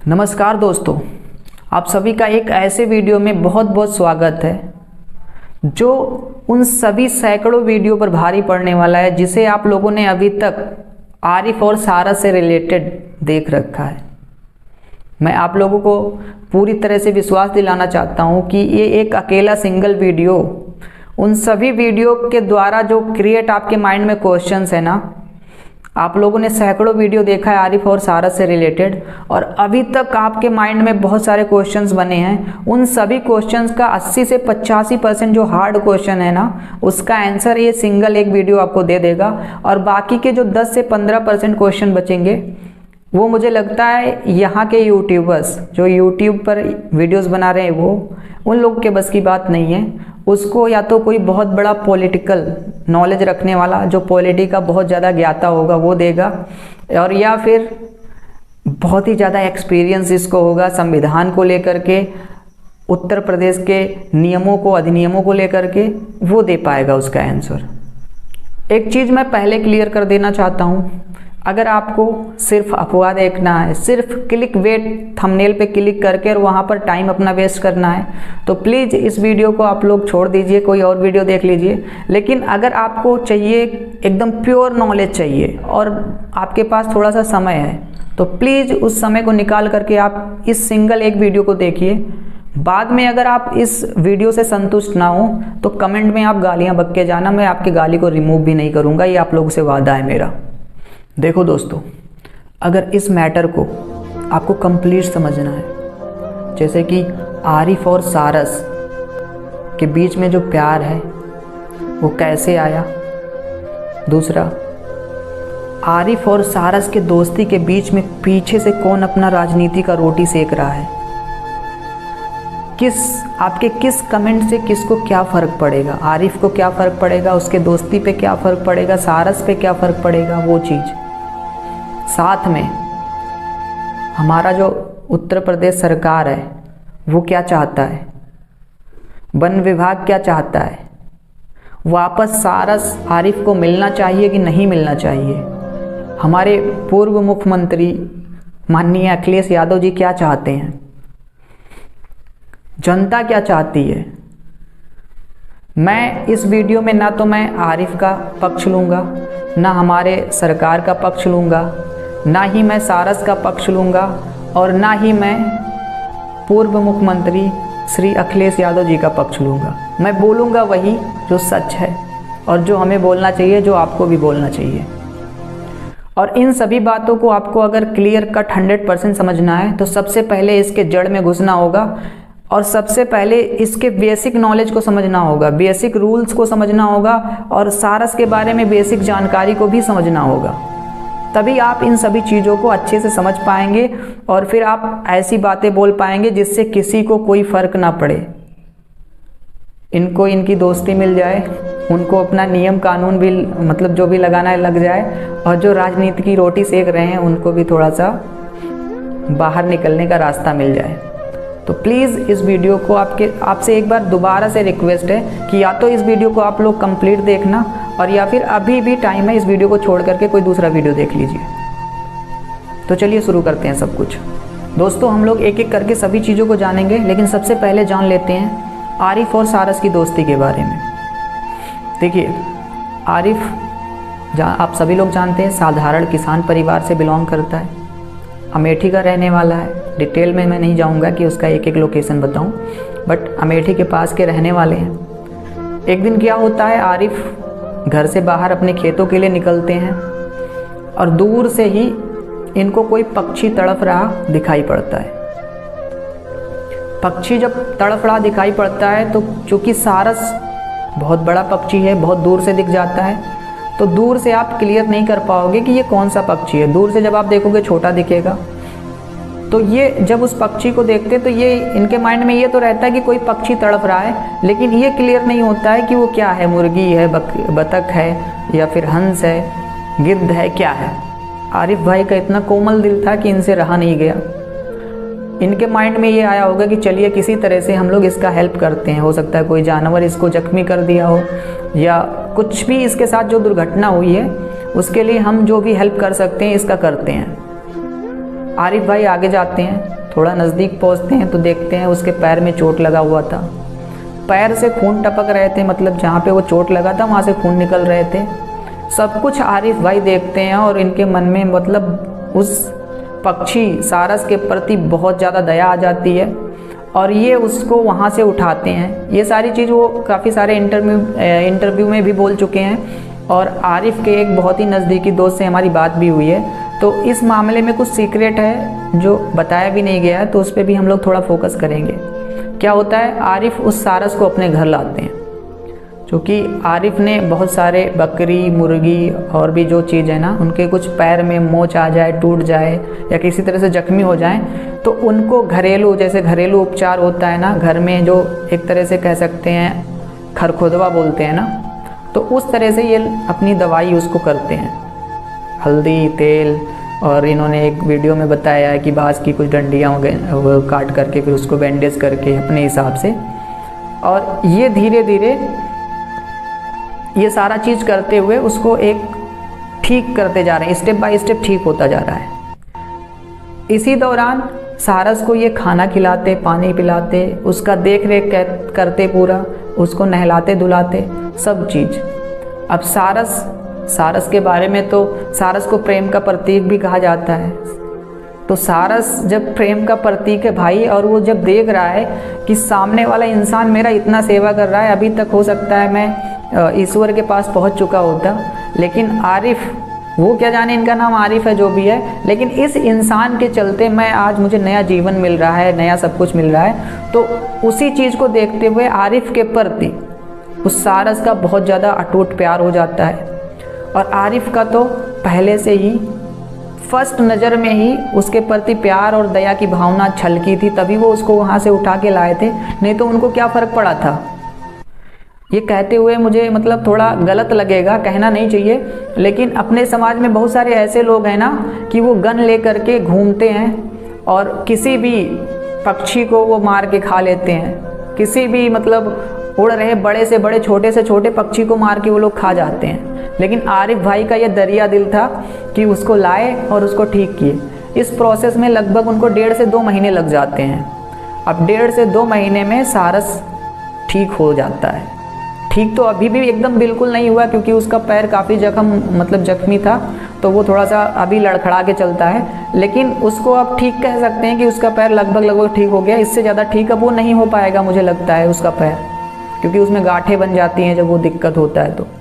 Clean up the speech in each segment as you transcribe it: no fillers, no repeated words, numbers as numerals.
नमस्कार दोस्तों, आप सभी का एक ऐसे वीडियो में बहुत बहुत स्वागत है जो उन सभी सैकड़ों वीडियो पर भारी पड़ने वाला है जिसे आप लोगों ने अभी तक आरिफ और सारा से रिलेटेड देख रखा है। मैं आप लोगों को पूरी तरह से विश्वास दिलाना चाहता हूं कि ये एक अकेला सिंगल वीडियो उन सभी वीडियो के द्वारा जो क्रिएट आपके माइंड में क्वेश्चंस है ना, आप लोगों ने सैकड़ों वीडियो देखा है आरिफ और सारा से रिलेटेड और अभी तक आपके माइंड में बहुत सारे क्वेश्चंस बने हैं। उन सभी क्वेश्चंस का 80 से 85% जो हार्ड क्वेश्चन है ना, उसका आंसर ये सिंगल एक वीडियो आपको दे देगा और बाकी के जो 10 से 15% क्वेश्चन बचेंगे वो मुझे लगता है यहाँ के यूट्यूबर्स जो यूट्यूब पर वीडियोस बना रहे हैं वो उन लोगों के बस की बात नहीं है। उसको या तो कोई बहुत बड़ा पॉलिटिकल नॉलेज रखने वाला जो पॉलिटी का बहुत ज़्यादा ज्ञाता होगा वो देगा, और या फिर बहुत ही ज़्यादा एक्सपीरियंस जिसको होगा संविधान को लेकर के, उत्तर प्रदेश के नियमों को, अधिनियमों को लेकर के, वो दे पाएगा उसका आंसर। एक चीज़ मैं पहले क्लियर कर देना चाहता हूँ, अगर आपको सिर्फ अफवाह देखना है, सिर्फ क्लिक वेट थंबनेल पे क्लिक करके और वहाँ पर टाइम अपना वेस्ट करना है, तो प्लीज़ इस वीडियो को आप लोग छोड़ दीजिए, कोई और वीडियो देख लीजिए। लेकिन अगर आपको चाहिए एकदम प्योर नॉलेज चाहिए और आपके पास थोड़ा सा समय है, तो प्लीज़ उस समय को निकाल करके आप इस सिंगल एक वीडियो को देखिए। बाद में अगर आप इस वीडियो से संतुष्ट ना हो तो कमेंट में आप गालियाँ बक के जाना, मैं आपकी गाली को रिमूव भी नहीं करूँगा, ये आप लोगों से वादा है मेरा। देखो दोस्तों, अगर इस मैटर को आपको कंप्लीट समझना है, जैसे कि आरिफ और सारस के बीच में जो प्यार है वो कैसे आया, दूसरा आरिफ और सारस के दोस्ती के बीच में पीछे से कौन अपना राजनीति का रोटी सेक रहा है, आपके किस कमेंट से किसको क्या फ़र्क पड़ेगा, आरिफ को क्या फ़र्क पड़ेगा, उसके दोस्ती पे क्या फ़र्क पड़ेगा, सारस पे क्या फ़र्क पड़ेगा, वो चीज़। साथ में हमारा जो उत्तर प्रदेश सरकार है वो क्या चाहता है, वन विभाग क्या चाहता है, वापस सारस आरिफ को मिलना चाहिए कि नहीं मिलना चाहिए, हमारे पूर्व मुख्यमंत्री माननीय अखिलेश यादव जी क्या चाहते हैं, जनता क्या चाहती है। मैं इस वीडियो में ना तो मैं आरिफ का पक्ष लूँगा, ना हमारे सरकार का पक्ष लूँगा, ना ही मैं सारस का पक्ष लूँगा, और ना ही मैं पूर्व मुख्यमंत्री श्री अखिलेश यादव जी का पक्ष लूँगा। मैं बोलूँगा वही जो सच है और जो हमें बोलना चाहिए, जो आपको भी बोलना चाहिए। और इन सभी बातों को आपको अगर क्लियर कट 100% समझना है तो सबसे पहले इसके जड़ में घुसना होगा और सबसे पहले इसके बेसिक नॉलेज को समझना होगा, बेसिक रूल्स को समझना होगा और सारस के बारे में बेसिक जानकारी को भी समझना होगा। तभी आप इन सभी चीज़ों को अच्छे से समझ पाएंगे और फिर आप ऐसी बातें बोल पाएंगे जिससे किसी को कोई फ़र्क ना पड़े। इनको इनकी दोस्ती मिल जाए, उनको अपना नियम कानून भी मतलब जो भी लगाना है लग जाए, और जो राजनीति की रोटी सेक रहे हैं उनको भी थोड़ा सा बाहर निकलने का रास्ता मिल जाए। तो प्लीज़ इस वीडियो को आपसे एक बार दोबारा से रिक्वेस्ट है कि या तो इस वीडियो को आप लोग कंप्लीट देखना, और या फिर अभी भी टाइम है इस वीडियो को छोड़ करके कोई दूसरा वीडियो देख लीजिए। तो चलिए शुरू करते हैं सब कुछ। दोस्तों, हम लोग एक एक करके सभी चीज़ों को जानेंगे, लेकिन सबसे पहले जान लेते हैं आरिफ और सारस की दोस्ती के बारे में। देखिए, आरिफ आप सभी लोग जानते हैं साधारण किसान परिवार से बिलोंग करता है, अमेठी का रहने वाला है। डिटेल में मैं नहीं जाऊंगा कि उसका एक एक लोकेशन बताऊं, बट अमेठी के पास के रहने वाले हैं। एक दिन क्या होता है, आरिफ घर से बाहर अपने खेतों के लिए निकलते हैं और दूर से ही इनको कोई पक्षी तड़प रहा दिखाई पड़ता है। पक्षी जब तड़प रहा दिखाई पड़ता है तो चूँकि सारस बहुत बड़ा पक्षी है, बहुत दूर से दिख जाता है, तो दूर से आप क्लियर नहीं कर पाओगे कि ये कौन सा पक्षी है। दूर से जब आप देखोगे छोटा दिखेगा, तो ये जब उस पक्षी को देखते तो ये इनके माइंड में ये तो रहता है कि कोई पक्षी तड़प रहा है, लेकिन ये क्लियर नहीं होता है कि वो क्या है, मुर्गी है, बतख है, या फिर हंस है, गिद्ध है, क्या है। आरिफ भाई का इतना कोमल दिल था कि इनसे रहा नहीं गया। इनके माइंड में ये आया होगा कि चलिए किसी तरह से हम लोग इसका हेल्प करते हैं, हो सकता है कोई जानवर इसको जख्मी कर दिया हो या कुछ भी इसके साथ जो दुर्घटना हुई है उसके लिए हम जो भी हेल्प कर सकते हैं इसका करते हैं। आरिफ भाई आगे जाते हैं थोड़ा नज़दीक पहुंचते हैं तो देखते हैं उसके पैर में चोट लगा हुआ था। पैर से खून टपक रहे थे, मतलब जहाँ पे वो चोट लगा था वहाँ से खून निकल रहे थे। सब कुछ आरिफ भाई देखते हैं और इनके मन में मतलब उस पक्षी सारस के प्रति बहुत ज़्यादा दया आ जाती है और ये उसको वहाँ से उठाते हैं। ये सारी चीज़ वो काफ़ी सारे इंटरव्यू में भी बोल चुके हैं और आरिफ के एक बहुत ही नज़दीकी दोस्त से हमारी बात भी हुई है। तो इस मामले में कुछ सीक्रेट है जो बताया भी नहीं गया है, तो उस पर भी हम लोग थोड़ा फोकस करेंगे। क्या होता है, आरिफ उस सारस को अपने घर लाते हैं, क्योंकि आरिफ ने बहुत सारे बकरी मुर्गी और भी जो चीज़ है ना, उनके कुछ पैर में मोच आ जाए, टूट जाए या किसी तरह से जख्मी हो जाए, तो उनको घरेलू, जैसे घरेलू उपचार होता है ना घर में, जो एक तरह से कह सकते हैं खरखुदवा बोलते हैं ना, तो उस तरह से ये अपनी दवाई उसको करते हैं। हल्दी तेल, और इन्होंने एक वीडियो में बताया है कि बाँस की कुछ डंडियाँ हो गए वो काट करके फिर उसको बैंडेज करके अपने हिसाब से, और ये धीरे धीरे ये सारा चीज़ करते हुए उसको एक ठीक करते जा रहे हैं, स्टेप बाय स्टेप ठीक होता जा रहा है। इसी दौरान सारस को ये खाना खिलाते, पानी पिलाते, उसका देख रेख करते, पूरा उसको नहलाते धुलाते सब चीज़। अब सारस के बारे में तो सारस को प्रेम का प्रतीक भी कहा जाता है। तो सारस जब प्रेम का प्रतीक है भाई, और वो जब देख रहा है कि सामने वाला इंसान मेरा इतना सेवा कर रहा है, अभी तक हो सकता है मैं ईश्वर के पास पहुंच चुका होता, लेकिन आरिफ, वो क्या जाने इनका नाम आरिफ है जो भी है, लेकिन इस इंसान के चलते मैं आज मुझे नया जीवन मिल रहा है, नया सब कुछ मिल रहा है। तो उसी चीज़ को देखते हुए आरिफ के प्रति उस सारस का बहुत ज़्यादा अटूट प्यार हो जाता है। और आरिफ का तो पहले से ही फर्स्ट नज़र में ही उसके प्रति प्यार और दया की भावना छलकी थी, तभी वो उसको वहाँ से उठा के लाए थे, नहीं तो उनको क्या फ़र्क पड़ा था। ये कहते हुए मुझे मतलब थोड़ा गलत लगेगा, कहना नहीं चाहिए, लेकिन अपने समाज में बहुत सारे ऐसे लोग हैं ना कि वो गन ले करके घूमते हैं और किसी भी पक्षी को वो मार के खा लेते हैं, किसी भी मतलब उड़ रहे बड़े से बड़े छोटे से छोटे पक्षी को मार के वो लोग खा जाते हैं। लेकिन आरिफ भाई का ये दरिया दिल था कि उसको लाए और उसको ठीक किए। इस प्रोसेस में लगभग उनको 1.5 से 2 महीने लग जाते हैं। अब 1.5 से 2 महीने में सारस ठीक हो जाता है। ठीक तो अभी भी एकदम बिल्कुल नहीं हुआ, क्योंकि उसका पैर काफ़ी जख्मी था, तो वो थोड़ा सा अभी लड़खड़ा के चलता है, लेकिन उसको अब ठीक कह सकते हैं कि उसका पैर लगभग ठीक हो गया। इससे ज़्यादा ठीक अब वो नहीं हो पाएगा मुझे लगता है उसका पैर, क्योंकि उसमें गांठें बन जाती हैं जब वो दिक्कत होता है।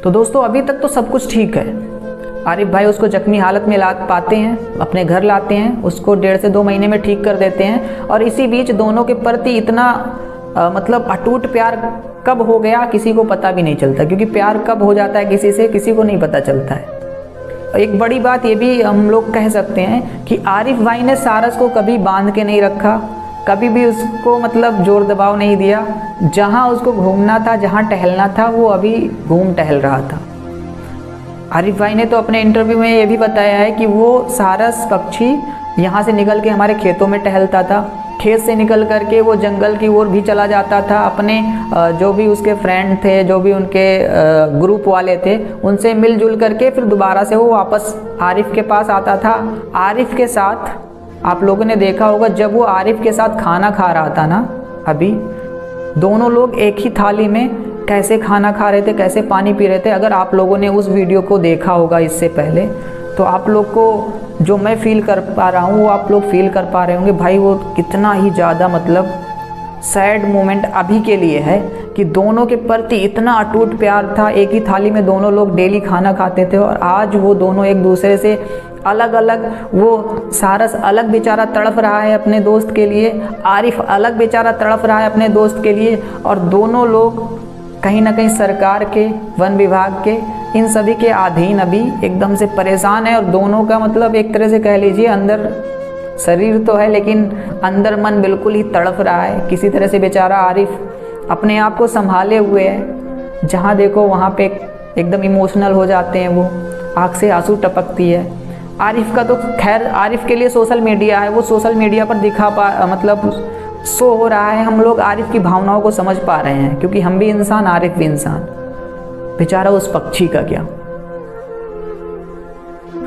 तो दोस्तों अभी तक तो सब कुछ ठीक है। आरिफ भाई उसको जख्मी हालत में ला पाते हैं, अपने घर लाते हैं, उसको 1.5 से 2 महीने में ठीक कर देते हैं। और इसी बीच दोनों के प्रति इतना मतलब अटूट प्यार कब हो गया किसी को पता भी नहीं चलता, क्योंकि प्यार कब हो जाता है किसी से किसी को नहीं पता चलता है। एक बड़ी बात ये भी हम लोग कह सकते हैं कि आरिफ भाई ने सारस को कभी बांध के नहीं रखा, कभी भी उसको मतलब जोर दबाव नहीं दिया। जहाँ उसको घूमना था, जहाँ टहलना था, वो अभी घूम टहल रहा था। आरिफ भाई ने तो अपने इंटरव्यू में ये भी बताया है कि वो सारस पक्षी यहाँ से निकल के हमारे खेतों में टहलता था, खेत से निकल करके वो जंगल की ओर भी चला जाता था, अपने जो भी उसके फ्रेंड थे, जो भी उनके ग्रुप वाले थे, उनसे मिलजुल करके फिर दोबारा से वो वापस आरिफ के पास आता था। आरिफ के साथ आप लोगों ने देखा होगा, जब वो आरिफ के साथ खाना खा रहा था ना, अभी दोनों लोग एक ही थाली में कैसे खाना खा रहे थे, कैसे पानी पी रहे थे। अगर आप लोगों ने उस वीडियो को देखा होगा इससे पहले, तो आप लोग को जो मैं फील कर पा रहा हूँ वो आप लोग फील कर पा रहे होंगे। भाई वो कितना ही ज़्यादा मतलब सैड मोमेंट अभी के लिए है कि दोनों के प्रति इतना अटूट प्यार था। एक ही थाली में दोनों लोग डेली खाना खाते थे, और आज वो दोनों एक दूसरे से अलग अलग, वो सारस अलग बेचारा तड़प रहा है अपने दोस्त के लिए, आरिफ अलग बेचारा तड़प रहा है अपने दोस्त के लिए, और दोनों लोग कहीं ना कहीं सरकार के, वन विभाग के, इन सभी के अधीन अभी एकदम से परेशान है। और दोनों का मतलब एक तरह से कह लीजिए अंदर शरीर तो है लेकिन अंदर मन बिल्कुल ही तड़प रहा है। किसी तरह से बेचारा आरिफ अपने आप को संभाले हुए है, जहाँ देखो वहाँ पे एकदम इमोशनल हो जाते हैं, वो आँख से आंसू टपकती है। आरिफ का तो खैर आरिफ के लिए सोशल मीडिया है, वो सोशल मीडिया पर मतलब शो हो रहा है, हम लोग आरिफ की भावनाओं को समझ पा रहे हैं, क्योंकि हम भी इंसान, आरिफ भी इंसान। बेचारा उस पक्षी का क्या,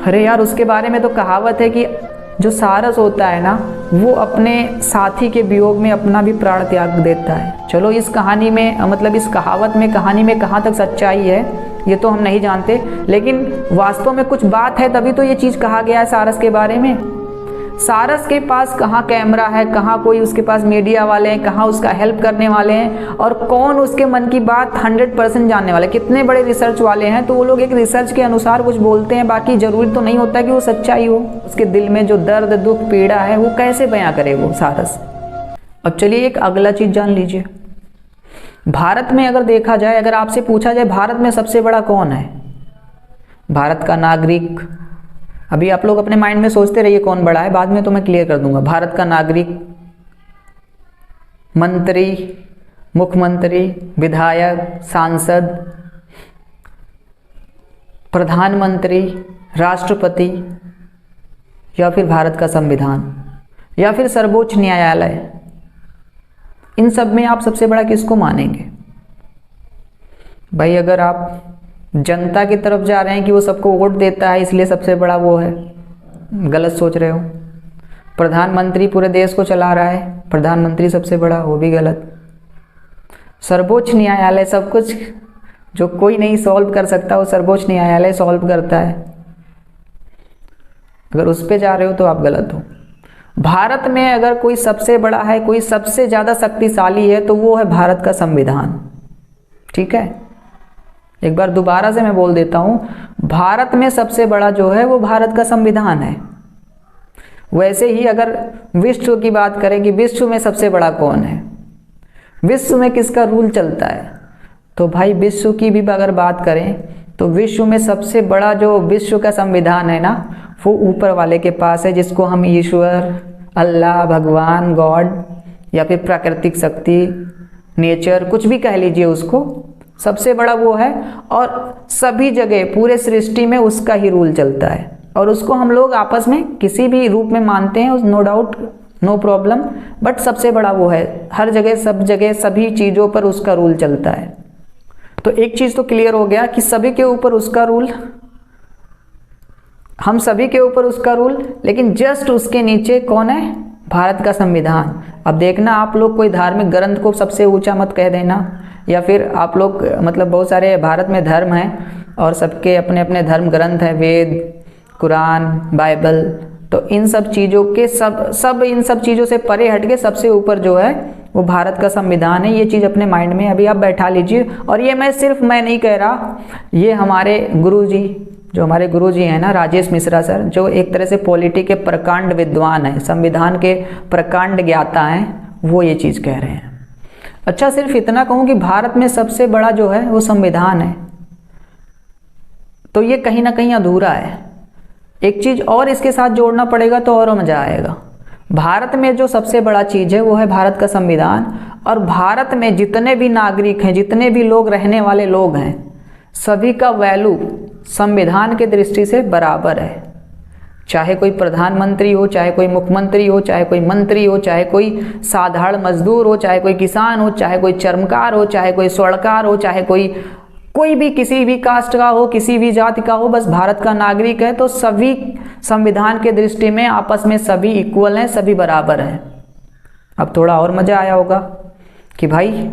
अरे यार उसके बारे में तो कहावत है कि जो सारस होता है ना, वो अपने साथी के वियोग में अपना भी प्राण त्याग देता है। चलो इस कहानी में, मतलब इस कहावत में, कहानी में कहाँ तक सच्चाई है ये तो हम नहीं जानते, लेकिन वास्तव में कुछ बात है, तभी तो ये चीज़ कहा गया है सारस के बारे में। सारस के पास कहाँ कैमरा है, कहाँ कोई उसके पास मीडिया वाले हैं, कहाँ उसका हेल्प करने वाले हैं, और कौन उसके मन की बात 100% जानने वाले, कितने बड़े रिसर्च वाले हैं। तो वो लोग एक रिसर्च के अनुसार कुछ बोलते हैं, बाकी जरूरी तो नहीं होता कि वो सच्चाई हो। उसके दिल में जो दर्द, दुख, पीड़ा है वो कैसे बयां करे वो सारस। अब चलिए एक अगला चीज़ जान लीजिए। भारत में अगर देखा जाए, अगर आपसे पूछा जाए भारत में सबसे बड़ा कौन है, भारत का नागरिक, अभी आप लोग अपने माइंड में सोचते रहिए कौन बड़ा है, बाद में तो मैं क्लियर कर दूंगा। भारत का नागरिक, मंत्री, मुख्यमंत्री, विधायक, सांसद, प्रधानमंत्री, राष्ट्रपति, या फिर भारत का संविधान, या फिर सर्वोच्च न्यायालय, इन सब में आप सबसे बड़ा किसको मानेंगे? भाई अगर आप जनता की तरफ जा रहे हैं कि वो सबको वोट देता है इसलिए सबसे बड़ा वो है, गलत सोच रहे हो। प्रधानमंत्री पूरे देश को चला रहा है, प्रधानमंत्री सबसे बड़ा, वो भी गलत। सर्वोच्च न्यायालय, सब कुछ जो कोई नहीं सॉल्व कर सकता वो सर्वोच्च न्यायालय सॉल्व करता है, अगर उस पे जा रहे हो तो आप गलत हो। भारत में अगर कोई सबसे बड़ा है, कोई सबसे ज़्यादा शक्तिशाली है, तो वो है भारत का संविधान। ठीक है, एक बार दोबारा से मैं बोल देता हूँ, भारत में सबसे बड़ा जो है वो भारत का संविधान है। वैसे ही अगर विश्व की बात करें कि विश्व में सबसे बड़ा कौन है, विश्व में किसका रूल चलता है, तो भाई विश्व की भी अगर बात करें तो विश्व में सबसे बड़ा जो विश्व का संविधान है ना, वो ऊपर वाले के पास है, जिसको हम ईश्वर, अल्लाह, भगवान, गॉड, या फिर प्राकृतिक शक्ति, नेचर, कुछ भी कह लीजिए उसको, सबसे बड़ा वो है। और सभी जगह पूरे सृष्टि में उसका ही रूल चलता है, और उसको हम लोग आपस में किसी भी रूप में मानते हैं, no doubt, no problem, but सबसे बड़ा वो है। हर जगह, सब जगह, सभी चीज़ों पर उसका रूल चलता है। तो एक चीज़ तो क्लियर हो गया कि सभी के ऊपर उसका रूल, हम सभी के ऊपर उसका रूल, लेकिन जस्ट उसके नीचे कौन है? भारत का संविधान। अब देखना, आप लोग कोई धार्मिक ग्रंथ को सबसे ऊंचा मत कह देना, या फिर आप लोग, मतलब बहुत सारे भारत में धर्म हैं और सबके अपने अपने धर्म ग्रंथ हैं, वेद, कुरान, बाइबल, तो इन सब चीज़ों के सब इन सब चीज़ों से परे हट के सबसे ऊपर जो है वो भारत का संविधान है। ये चीज़ अपने माइंड में अभी आप बैठा लीजिए। और ये मैं नहीं कह रहा, ये हमारे गुरुजी, जो हमारे गुरुजी हैं ना, राजेश मिश्रा सर, जो एक तरह से पॉलिटी के प्रकांड विद्वान हैं, संविधान के प्रकांड ज्ञाता हैं, वो ये चीज़ कह रहे हैं। अच्छा, सिर्फ इतना कहूँ कि भारत में सबसे बड़ा जो है वो संविधान है, तो ये कहीं ना कहीं अधूरा है। एक चीज़ और इसके साथ जोड़ना पड़ेगा तो और मज़ा आएगा। भारत में जो सबसे बड़ा चीज़ है वो है भारत का संविधान, और भारत में जितने भी नागरिक हैं, जितने भी लोग रहने वाले लोग हैं, सभी का वैल्यू संविधान के दृष्टि से बराबर है। चाहे कोई प्रधानमंत्री हो, चाहे कोई मुख्यमंत्री हो, चाहे कोई मंत्री हो, चाहे कोई साधारण मजदूर हो, चाहे कोई किसान हो, चाहे कोई चर्मकार हो, चाहे कोई स्वर्णकार हो, चाहे कोई भी किसी भी कास्ट का हो, किसी भी जाति का हो, बस भारत का नागरिक है, तो सभी संविधान के दृष्टि में आपस में सभी इक्वल हैं, सभी बराबर हैं। अब थोड़ा और मज़ा आया होगा कि भाई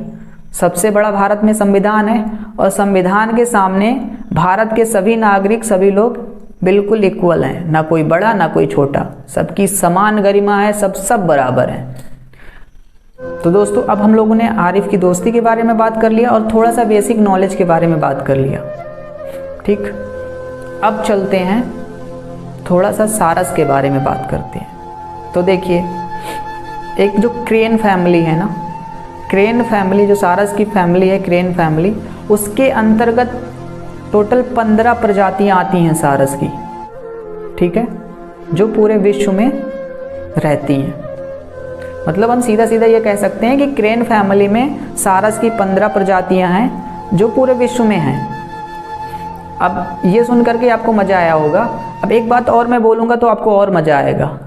सबसे बड़ा भारत में संविधान है, और संविधान के सामने भारत के सभी नागरिक, सभी लोग बिल्कुल इक्वल हैं, ना कोई बड़ा ना कोई छोटा, सबकी समान गरिमा है, सब बराबर हैं। तो दोस्तों, अब हम लोगों ने आरिफ की दोस्ती के बारे में बात कर लिया और थोड़ा सा बेसिक नॉलेज के बारे में बात कर लिया। ठीक, अब चलते हैं थोड़ा सा सारस के बारे में बात करते हैं। तो देखिए, एक जो क्रेन फैमिली है ना, क्रेन फैमिली, जो सारस की फैमिली है, क्रेन फैमिली, उसके अंतर्गत टोटल 15 प्रजातियां आती हैं सारस की। ठीक है, जो पूरे विश्व में रहती हैं। मतलब हम सीधा सीधा ये कह सकते हैं कि क्रेन फैमिली में सारस की 15 प्रजातियां हैं जो पूरे विश्व में हैं। अब ये सुन करके आपको मज़ा आया होगा। अब एक बात और मैं बोलूँगा तो आपको और मज़ा आएगा।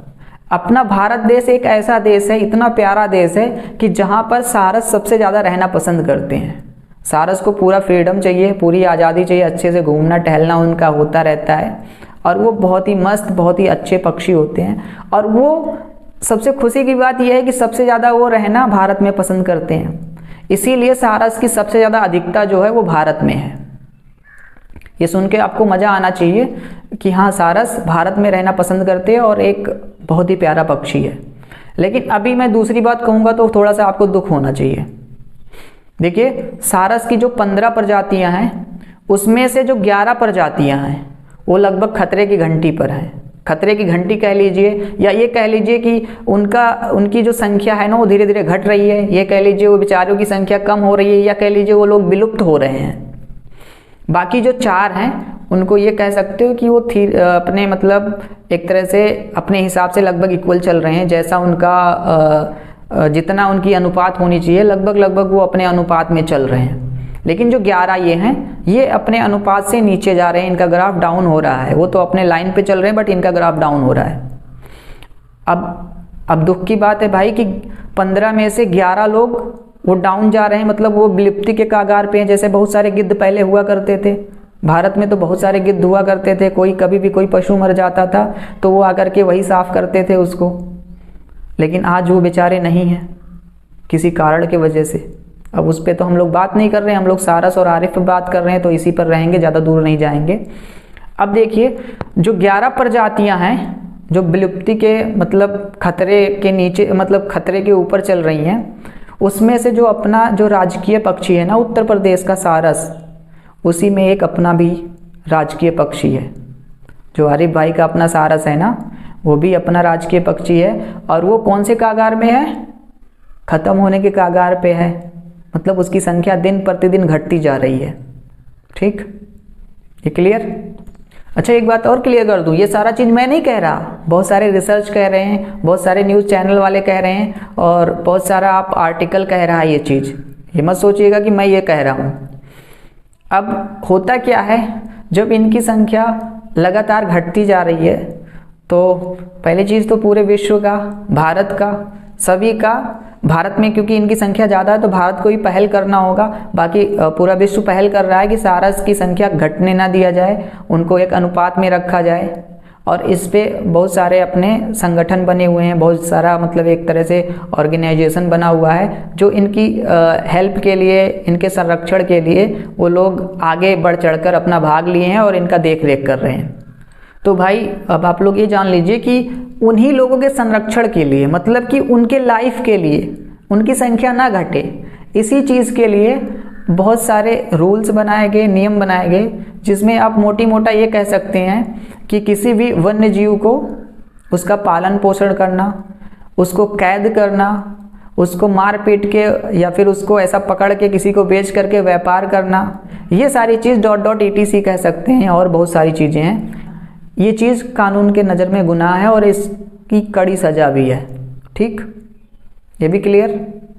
अपना भारत देश एक ऐसा देश है, इतना प्यारा देश है कि जहाँ पर सारस सबसे ज़्यादा रहना पसंद करते हैं। सारस को पूरा फ्रीडम चाहिए, पूरी आज़ादी चाहिए, अच्छे से घूमना टहलना उनका होता रहता है। और वो बहुत ही मस्त, बहुत ही अच्छे पक्षी होते हैं। और वो सबसे खुशी की बात यह है कि सबसे ज़्यादा वो रहना भारत में पसंद करते हैं, इसीलिए सारस की सबसे ज़्यादा अधिकता जो है वो भारत में है। ये सुन के आपको मज़ा आना चाहिए कि हाँ, सारस भारत में रहना पसंद करते हैं और एक बहुत ही प्यारा पक्षी है। लेकिन अभी मैं दूसरी बात कहूँगा तो थोड़ा सा आपको दुख होना चाहिए। देखिए, सारस की जो 15 प्रजातियाँ हैं उसमें से जो 11 प्रजातियाँ हैं वो लगभग खतरे की घंटी पर हैं। खतरे की घंटी कह लीजिए, या ये कह लीजिए कि उनकी जो संख्या है ना वो धीरे धीरे घट रही है, ये कह लीजिए वो बेचारों की संख्या कम हो रही है, या कह लीजिए वो लोग विलुप्त हो रहे हैं। बाकी जो 4 हैं उनको ये कह सकते हो कि वो अपने मतलब एक तरह से अपने हिसाब से लगभग इक्वल चल रहे हैं, जैसा उनका जितना उनकी अनुपात होनी चाहिए लगभग वो अपने अनुपात में चल रहे हैं। लेकिन जो 11 ये हैं ये अपने अनुपात से नीचे जा रहे हैं, इनका ग्राफ डाउन हो रहा है। वो तो अपने लाइन पे चल रहे हैं बट इनका ग्राफ डाउन हो रहा है। अब दुख की बात है भाई कि 15 में से 11 लोग वो डाउन जा रहे हैं, मतलब वो विलुप्ति के कगार पे हैं। जैसे बहुत सारे गिद्ध पहले हुआ करते थे, भारत में तो बहुत सारे गिद्ध हुआ करते थे। कोई कभी भी कोई पशु मर जाता था तो वो आकर के वही साफ करते थे उसको। लेकिन आज वो बेचारे नहीं हैं किसी कारण के वजह से। अब उस पर तो हम लोग बात नहीं कर रहे हैं, हम लोग सारस और आरिफ पर बात कर रहे हैं, तो इसी पर रहेंगे, ज़्यादा दूर नहीं जाएंगे। अब देखिए, जो 11 प्रजातियां हैं जो विलुप्ति के मतलब खतरे के नीचे, मतलब खतरे के ऊपर चल रही हैं, उसमें से जो अपना जो राजकीय पक्षी है ना उत्तर प्रदेश का सारस, उसी में एक अपना भी राजकीय पक्षी है। जो आरिफ भाई का अपना सारस है ना वो भी अपना राजकीय पक्षी है। और वो कौन से कागार में है? खत्म होने के कागार पे है, मतलब उसकी संख्या दिन प्रतिदिन घटती जा रही है। ठीक, ये क्लियर? अच्छा, एक बात और क्लियर कर दूं, ये सारा चीज़ मैं नहीं कह रहा, बहुत सारे रिसर्च कह रहे हैं, बहुत सारे न्यूज़ चैनल वाले कह रहे हैं, और बहुत सारा आप आर्टिकल कह रहा है ये चीज़। ये मत सोचिएगा कि मैं ये कह रहा हूँ। अब होता क्या है, जब इनकी संख्या लगातार घटती जा रही है तो पहली चीज़ तो पूरे विश्व का, भारत का, सभी का, भारत में क्योंकि इनकी संख्या ज़्यादा है तो भारत को ही पहल करना होगा। बाकी पूरा विश्व पहल कर रहा है कि सारस की संख्या घटने ना दिया जाए, उनको एक अनुपात में रखा जाए। और इस पे बहुत सारे अपने संगठन बने हुए हैं, बहुत सारा मतलब एक तरह से ऑर्गेनाइजेशन बना हुआ है जो इनकी हेल्प के लिए, इनके संरक्षण के लिए वो लोग आगे बढ़ चढ़कर अपना भाग लिए हैं और इनका देख रेख कर रहे हैं। तो भाई अब आप लोग ये जान लीजिए कि उन्हीं लोगों के संरक्षण के लिए, मतलब कि उनके लाइफ के लिए, उनकी संख्या ना घटे, इसी चीज़ के लिए बहुत सारे रूल्स बनाए गए, नियम बनाए गए, जिसमें आप मोटी मोटा ये कह सकते हैं कि किसी भी वन्य जीव को उसका पालन पोषण करना, उसको कैद करना, उसको मार पीट के या फिर उसको ऐसा पकड़ के किसी को बेच करके व्यापार करना, ये सारी चीज़ .etc कह सकते हैं, और बहुत सारी चीज़ें हैं। ये चीज़ कानून के नज़र में गुनाह है और इसकी कड़ी सज़ा भी है। ठीक, ये भी क्लियर?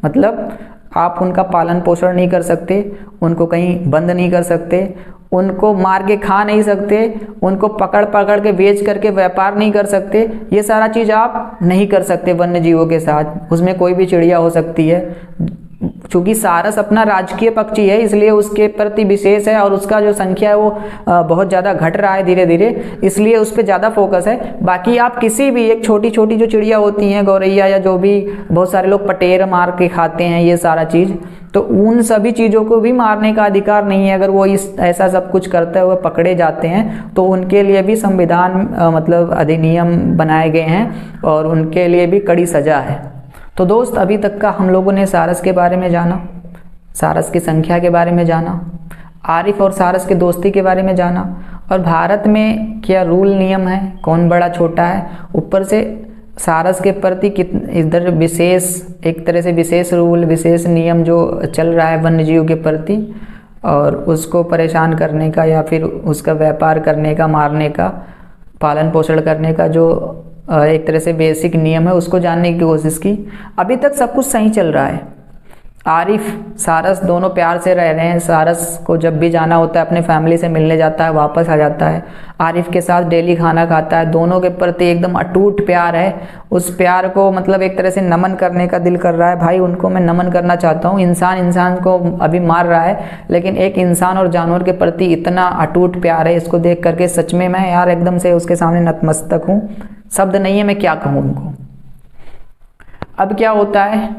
मतलब आप उनका पालन पोषण नहीं कर सकते, उनको कहीं बंद नहीं कर सकते, उनको मार के खा नहीं सकते, उनको पकड़ पकड़ के बेच करके व्यापार नहीं कर सकते। ये सारा चीज़ आप नहीं कर सकते वन्य जीवों के साथ। उसमें कोई भी चिड़िया हो सकती है, चूँकि सारस अपना राजकीय पक्षी है इसलिए उसके प्रति विशेष है, और उसका जो संख्या है वो बहुत ज़्यादा घट रहा है धीरे धीरे, इसलिए उस पर ज़्यादा फोकस है। बाकी आप किसी भी एक छोटी छोटी जो चिड़िया होती हैं, गौरैया या जो भी, बहुत सारे लोग पटेर मार के खाते हैं ये सारा चीज़, तो उन सभी चीज़ों को भी मारने का अधिकार नहीं है। अगर वो ऐसा सब कुछ करते हुए पकड़े जाते हैं तो उनके लिए भी संविधान मतलब अधिनियम बनाए गए हैं और उनके लिए भी कड़ी सज़ा है। तो दोस्त, अभी तक का हम लोगों ने सारस के बारे में जाना, सारस की संख्या के बारे में जाना, आरिफ और सारस की दोस्ती के बारे में जाना, और भारत में क्या रूल नियम है, कौन बड़ा छोटा है, ऊपर से सारस के प्रति इधर विशेष एक तरह से विशेष रूल, विशेष नियम जो चल रहा है वन्य जीव के प्रति, और उसको परेशान करने का या फिर उसका व्यापार करने का, मारने का, पालन पोषण करने का जो एक तरह से बेसिक नियम है उसको जानने की कोशिश की। अभी तक सब कुछ सही चल रहा है। आरिफ सारस दोनों प्यार से रह रहे हैं। सारस को जब भी जाना होता है अपने फैमिली से मिलने जाता है, वापस आ जाता है। आरिफ के साथ डेली खाना खाता है। दोनों के प्रति एकदम अटूट प्यार है। उस प्यार को मतलब एक तरह से नमन करने का दिल कर रहा है। भाई उनको मैं नमन करना चाहता हूँ। इंसान इंसान को अभी मार रहा है, लेकिन एक इंसान और जानवर के प्रति इतना अटूट प्यार है, इसको देख करके सच में मैं यार एकदम से उसके सामने नतमस्तक हूँ। शब्द नहीं है मैं क्या कहूँ उनको। अब क्या होता है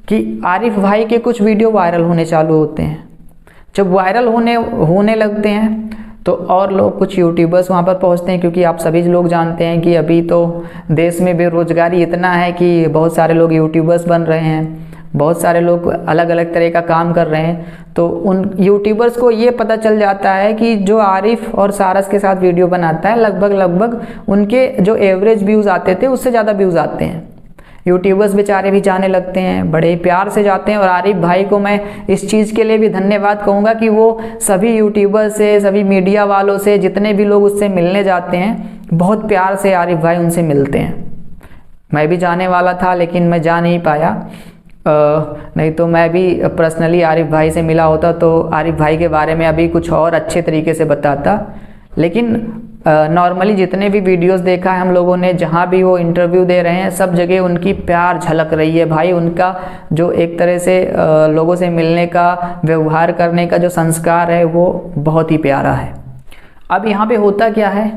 कि आरिफ भाई के कुछ वीडियो वायरल होने चालू होते हैं। जब वायरल होने लगते हैं तो और लोग, कुछ यूट्यूबर्स वहाँ पर पहुँचते हैं, क्योंकि आप सभी लोग जानते हैं कि अभी तो देश में बेरोजगारी इतना है कि बहुत सारे लोग यूट्यूबर्स बन रहे हैं, बहुत सारे लोग अलग अलग तरह का काम कर रहे हैं। तो उन यूट्यूबर्स को ये पता चल जाता है कि जो आरिफ और सारस के साथ वीडियो बनाता है लगभग उनके जो एवरेज व्यूज़ आते थे उससे ज़्यादा व्यूज़ आते हैं। यूट्यूबर्स बेचारे भी जाने लगते हैं, बड़े प्यार से जाते हैं। और आरिफ भाई को मैं इस चीज़ के लिए भी धन्यवाद कहूँगा कि वो सभी यूट्यूबर्स से, सभी मीडिया वालों से, जितने भी लोग उससे मिलने जाते हैं, बहुत प्यार से आरिफ भाई उनसे मिलते हैं। मैं भी जाने वाला था लेकिन मैं जा नहीं पाया, नहीं तो मैं भी पर्सनली आरिफ भाई से मिला होता तो आरिफ भाई के बारे में अभी कुछ और अच्छे तरीके से बताता। लेकिन नॉर्मली जितने भी वीडियोस देखा है हम लोगों ने, जहाँ भी वो इंटरव्यू दे रहे हैं, सब जगह उनकी प्यार झलक रही है। भाई उनका जो एक तरह से लोगों से मिलने का, व्यवहार करने का जो संस्कार है वो बहुत ही प्यारा है। अब यहाँ पे होता क्या है,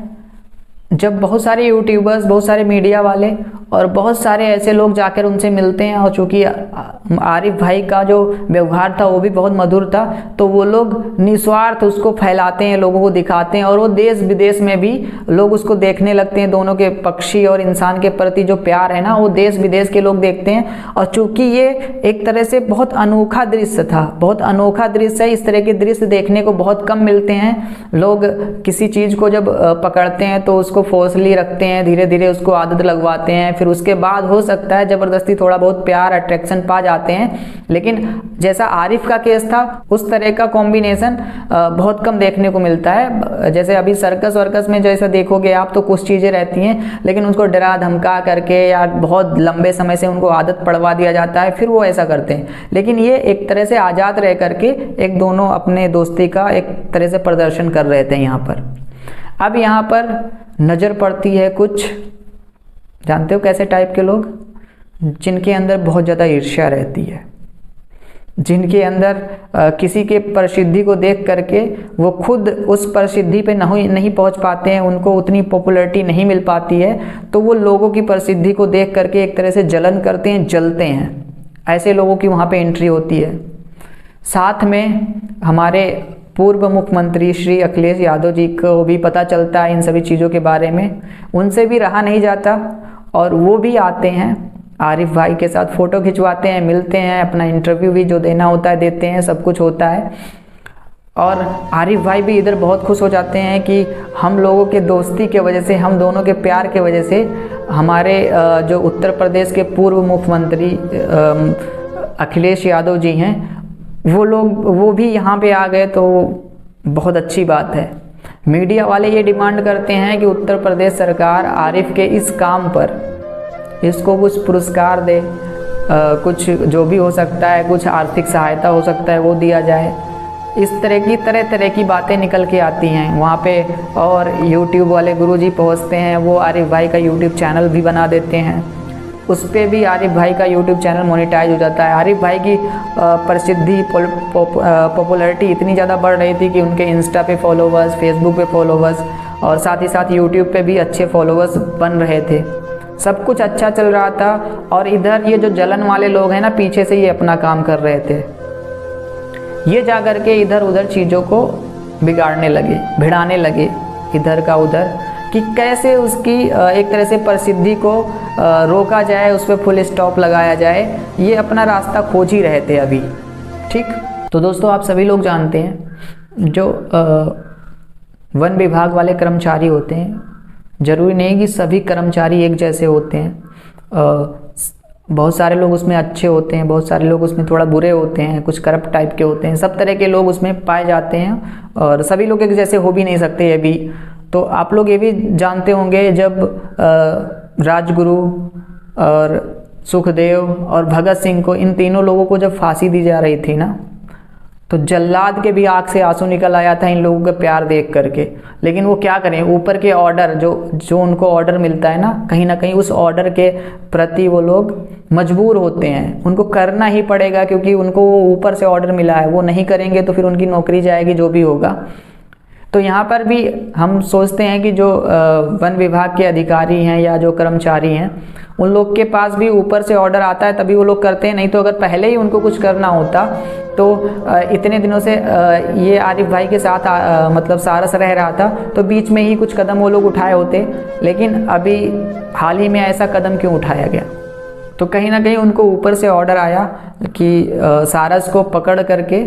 जब बहुत सारे यूट्यूबर्स, बहुत सारे मीडिया वाले और बहुत सारे ऐसे लोग जाकर उनसे मिलते हैं, और चूँकि आरिफ भाई का जो व्यवहार था वो भी बहुत मधुर था, तो वो लोग निस्वार्थ उसको फैलाते हैं, लोगों को दिखाते हैं, और वो देश विदेश में भी लोग उसको देखने लगते हैं। दोनों के पक्षी और इंसान के प्रति जो प्यार है ना, वो देश विदेश के लोग देखते हैं। और चूँकि ये एक तरह से बहुत अनोखा दृश्य था, बहुत अनोखा दृश्य है। इस तरह के दृश्य देखने को बहुत कम मिलते हैं। लोग किसी चीज़ को जब पकड़ते हैं तो उसको फोर्सली रखते हैं, धीरे धीरे उसको आदत लगवाते हैं, फिर उसके बाद हो सकता है ज़बरदस्ती थोड़ा बहुत प्यार, अट्रैक्शन पा जाते हैं। लेकिन जैसा आरिफ का केस था, उस तरह का कॉम्बिनेशन बहुत कम देखने को मिलता है। जैसे अभी सर्कस वर्कस में जैसा देखोगे आप, तो कुछ चीज़ें रहती हैं, लेकिन उसको डरा धमका करके या बहुत लंबे समय से उनको आदत पड़वा दिया जाता है, फिर वो ऐसा करते हैं। लेकिन ये एक तरह से आज़ाद रह करके एक दोनों अपने दोस्ती का एक तरह से प्रदर्शन कर रहे थे यहाँ पर। अब यहाँ पर नज़र पड़ती है कुछ, जानते हो कैसे टाइप के लोग, जिनके अंदर बहुत ज़्यादा ईर्ष्या रहती है, जिनके अंदर किसी के प्रसिद्धि को देख करके वो खुद उस प्रसिद्धि पे नहीं पहुंच पाते हैं, उनको उतनी पॉपुलैरिटी नहीं मिल पाती है, तो वो लोगों की प्रसिद्धि को देख करके एक तरह से जलन करते हैं, जलते हैं। ऐसे लोगों की वहाँ पे एंट्री होती है। साथ में हमारे पूर्व मुख्यमंत्री श्री अखिलेश यादव जी को भी पता चलता है इन सभी चीज़ों के बारे में, उनसे भी रहा नहीं जाता, और वो भी आते हैं आरिफ भाई के साथ, फ़ोटो खिंचवाते हैं, मिलते हैं, अपना इंटरव्यू भी जो देना होता है देते हैं, सब कुछ होता है। और आरिफ भाई भी इधर बहुत खुश हो जाते हैं कि हम लोगों के दोस्ती के वजह से, हम दोनों के प्यार के वजह से हमारे जो उत्तर प्रदेश के पूर्व मुख्यमंत्री अखिलेश यादव जी हैं, वो भी यहाँ पे आ गए, तो बहुत अच्छी बात है। मीडिया वाले ये डिमांड करते हैं कि उत्तर प्रदेश सरकार आरिफ के इस काम पर इसको कुछ पुरस्कार दे, कुछ जो भी हो सकता है, कुछ आर्थिक सहायता हो सकता है वो दिया जाए। इस तरह की बातें निकल के आती हैं वहाँ पे। और यूट्यूब वाले गुरुजी पहुँचते हैं, वो आरिफ भाई का यूट्यूब चैनल भी बना देते हैं, उस पर भी आरिफ भाई का यूट्यूब चैनल मोनेटाइज हो जाता है। आरिफ भाई की प्रसिद्धि, पॉपुलैरिटी इतनी ज़्यादा बढ़ रही थी कि उनके इंस्टा पे फॉलोवर्स, फेसबुक पे फॉलोवर्स, और साथ ही साथ यूट्यूब पे भी अच्छे फॉलोवर्स बन रहे थे। सब कुछ अच्छा चल रहा था, और इधर ये जो जलन वाले लोग हैं ना, पीछे से ये अपना काम कर रहे थे। ये जा कर के इधर उधर चीज़ों को बिगाड़ने लगे, भिड़ाने लगे इधर का उधर, कि कैसे उसकी एक तरह से प्रसिद्धि को रोका जाए, उस पर फुल स्टॉप लगाया जाए। ये अपना रास्ता खोज ही रहे थे अभी। ठीक, तो दोस्तों आप सभी लोग जानते हैं जो वन विभाग वाले कर्मचारी होते हैं, ज़रूरी नहीं कि सभी कर्मचारी एक जैसे होते हैं। बहुत सारे लोग उसमें अच्छे होते हैं, बहुत सारे लोग उसमें थोड़ा बुरे होते हैं, कुछ करप्ट टाइप के होते हैं, सब तरह के लोग उसमें पाए जाते हैं, और सभी लोग एक जैसे हो भी नहीं सकते ये भी। तो आप लोग ये भी जानते होंगे, जब राजगुरु और सुखदेव और भगत सिंह को, इन तीनों लोगों को जब फांसी दी जा रही थी ना, तो जल्लाद के भी आंख से आंसू निकल आया था इन लोगों का प्यार देख करके। लेकिन वो क्या करें, ऊपर के ऑर्डर जो उनको ऑर्डर मिलता है ना कहीं उस ऑर्डर के प्रति वो लोग मजबूर होते हैं, उनको करना ही पड़ेगा क्योंकि उनको वो ऊपर से ऑर्डर मिला है। वो नहीं करेंगे तो फिर उनकी नौकरी जाएगी, जो भी होगा। तो यहाँ पर भी हम सोचते हैं कि जो वन विभाग के अधिकारी हैं या जो कर्मचारी हैं, उन लोग के पास भी ऊपर से ऑर्डर आता है तभी वो लोग करते हैं। नहीं तो अगर पहले ही उनको कुछ करना होता तो इतने दिनों से ये आरिफ भाई के साथ मतलब सारस रह रहा था तो बीच में ही कुछ कदम वो लोग उठाए होते। लेकिन अभी हाल ही में ऐसा कदम क्यों उठाया गया? तो कहीं ना कहीं उनको ऊपर से ऑर्डर आया कि सारस को पकड़ करके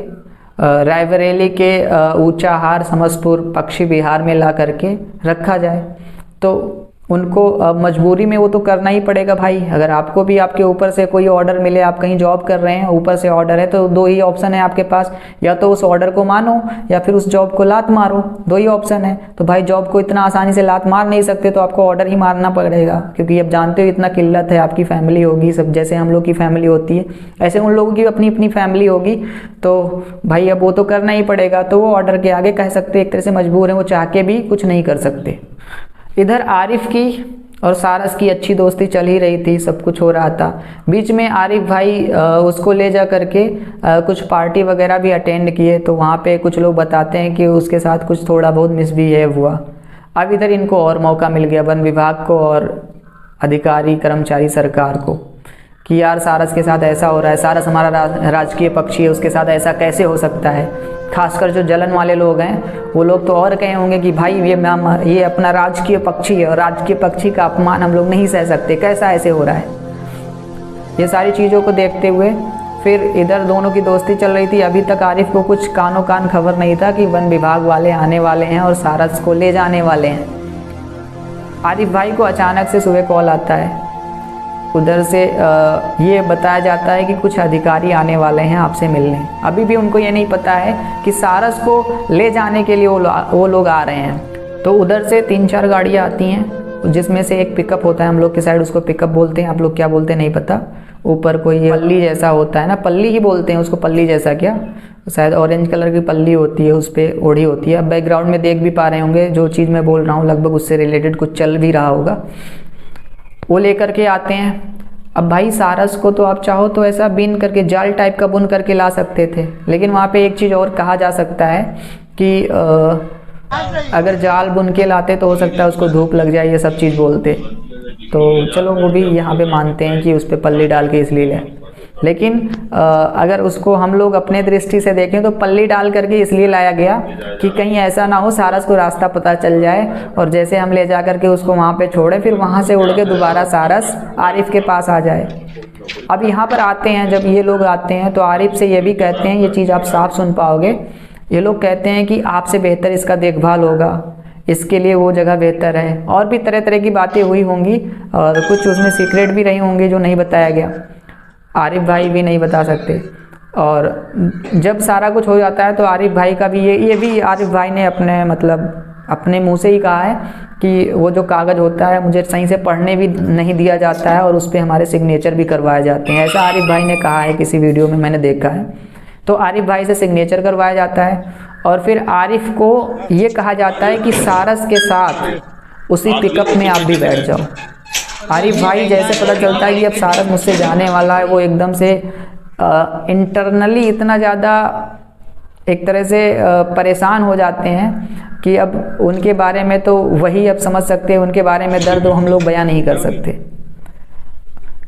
रायबरेली के ऊंचाहार समस्तपुर पक्षी विहार में ला करके रखा जाए। तो उनको मजबूरी में वो तो करना ही पड़ेगा भाई। अगर आपको भी आपके ऊपर से कोई ऑर्डर मिले, आप कहीं जॉब कर रहे हैं, ऊपर से ऑर्डर है, तो दो ही ऑप्शन है आपके पास, या तो उस ऑर्डर को मानो या फिर उस जॉब को लात मारो, दो ही ऑप्शन है। तो भाई जॉब को इतना आसानी से लात मार नहीं सकते, तो आपको ऑर्डर ही मारना पड़ेगा, क्योंकि अब जानते हो इतना किल्लत है, आपकी फैमिली होगी सब, जैसे हम लोग की फैमिली होती है ऐसे उन लोगों की अपनी अपनी फैमिली होगी। तो भाई अब वो तो करना ही पड़ेगा। तो वो ऑर्डर के आगे कह सकते एक तरह से मजबूर हैं, वो चाह के भी कुछ नहीं कर सकते। इधर आरिफ की और सारस की अच्छी दोस्ती चल ही रही थी, सब कुछ हो रहा था। बीच में आरिफ भाई उसको ले जा करके कुछ पार्टी वगैरह भी अटेंड किए, तो वहाँ पे कुछ लोग बताते हैं कि उसके साथ कुछ थोड़ा बहुत मिसबिहेव हुआ। अब इधर इनको और मौका मिल गया, वन विभाग को और अधिकारी कर्मचारी सरकार को, कि यार सारस के साथ ऐसा हो रहा है, सारस हमारा राजकीय पक्षी है, उसके साथ ऐसा कैसे हो सकता है। खासकर जो जलन वाले लोग हैं वो लोग तो और कहे होंगे कि भाई ये अपना राजकीय पक्षी है और राजकीय पक्षी का अपमान हम लोग नहीं सह सकते, कैसा ऐसे हो रहा है। ये सारी चीज़ों को देखते हुए फिर इधर दोनों की दोस्ती चल रही थी। अभी तक आरिफ को कुछ कानो कान खबर नहीं था कि वन विभाग वाले आने वाले हैं और सारस को ले जाने वाले हैं। आरिफ भाई को अचानक से सुबह कॉल आता है, उधर से ये बताया जाता है कि कुछ अधिकारी आने वाले हैं आपसे मिलने। अभी भी उनको ये नहीं पता है कि सारस को ले जाने के लिए वो लोग आ रहे हैं। तो उधर से 3-4 गाड़ियाँ आती हैं, जिसमें से एक पिकअप होता है, हम लोग के साइड उसको पिकअप बोलते हैं, आप लोग क्या बोलते हैं नहीं पता। ऊपर कोई पल्ली जैसा होता है ना, पल्ली ही बोलते हैं उसको, पल्ली जैसा क्या, शायद ऑरेंज कलर की पल्ली होती है, उस पर ओढ़ी होती है। अब बैकग्राउंड में देख भी पा रहे होंगे, जो चीज़ मैं बोल रहा हूँ लगभग उससे रिलेटेड कुछ चल भी रहा होगा। वो लेकर के आते हैं। अब भाई सारस को तो आप चाहो तो ऐसा बिन करके जाल टाइप का बुन करके ला सकते थे, लेकिन वहाँ पे एक चीज़ और कहा जा सकता है कि अगर जाल बुन के लाते तो हो सकता है उसको धूप लग जाए, ये सब चीज़ बोलते। तो चलो वो भी यहाँ पे मानते हैं कि उस पर पल्ली डाल के इसलिए ले। लेकिन अगर उसको हम लोग अपने दृष्टि से देखें तो पल्ली डाल करके इसलिए लाया गया कि कहीं ऐसा ना हो सारस को रास्ता पता चल जाए और जैसे हम ले जा करके उसको वहाँ पे छोड़े, फिर वहाँ से उड़ के दोबारा सारस आरिफ के पास आ जाए। अब यहाँ पर आते हैं, जब ये लोग आते हैं तो आरिफ से ये भी कहते हैं, ये चीज़ आप साफ सुन पाओगे, ये लोग कहते हैं कि आपसे बेहतर इसका देखभाल होगा, इसके लिए वो जगह बेहतर है। और भी तरह तरह की बातें हुई होंगी और कुछ उसमें सीक्रेट भी रही होंगी जो नहीं बताया गया, आरिफ भाई भी नहीं बता सकते। और जब सारा कुछ हो जाता है तो आरिफ भाई का भी ये भी आरिफ भाई ने अपने मुंह से ही कहा है कि वो जो कागज़ होता है मुझे सही से पढ़ने भी नहीं दिया जाता है और उस पर हमारे सिग्नेचर भी करवाए जाते हैं, ऐसा आरिफ भाई ने कहा है किसी वीडियो में मैंने देखा है। तो आरिफ भाई से सिग्नेचर करवाया जाता है और फिर आरिफ को ये कहा जाता है कि सारस के साथ उसी पिकअप में आप भी बैठ जाओ। आरिफ भाई जैसे पता चलता है कि अब सारस मुझसे जाने वाला है, वो एकदम से इंटरनली इतना ज़्यादा एक तरह से परेशान हो जाते हैं कि अब उनके बारे में तो वही अब समझ सकते हैं, उनके बारे में दर्द हम लोग बयां नहीं कर सकते।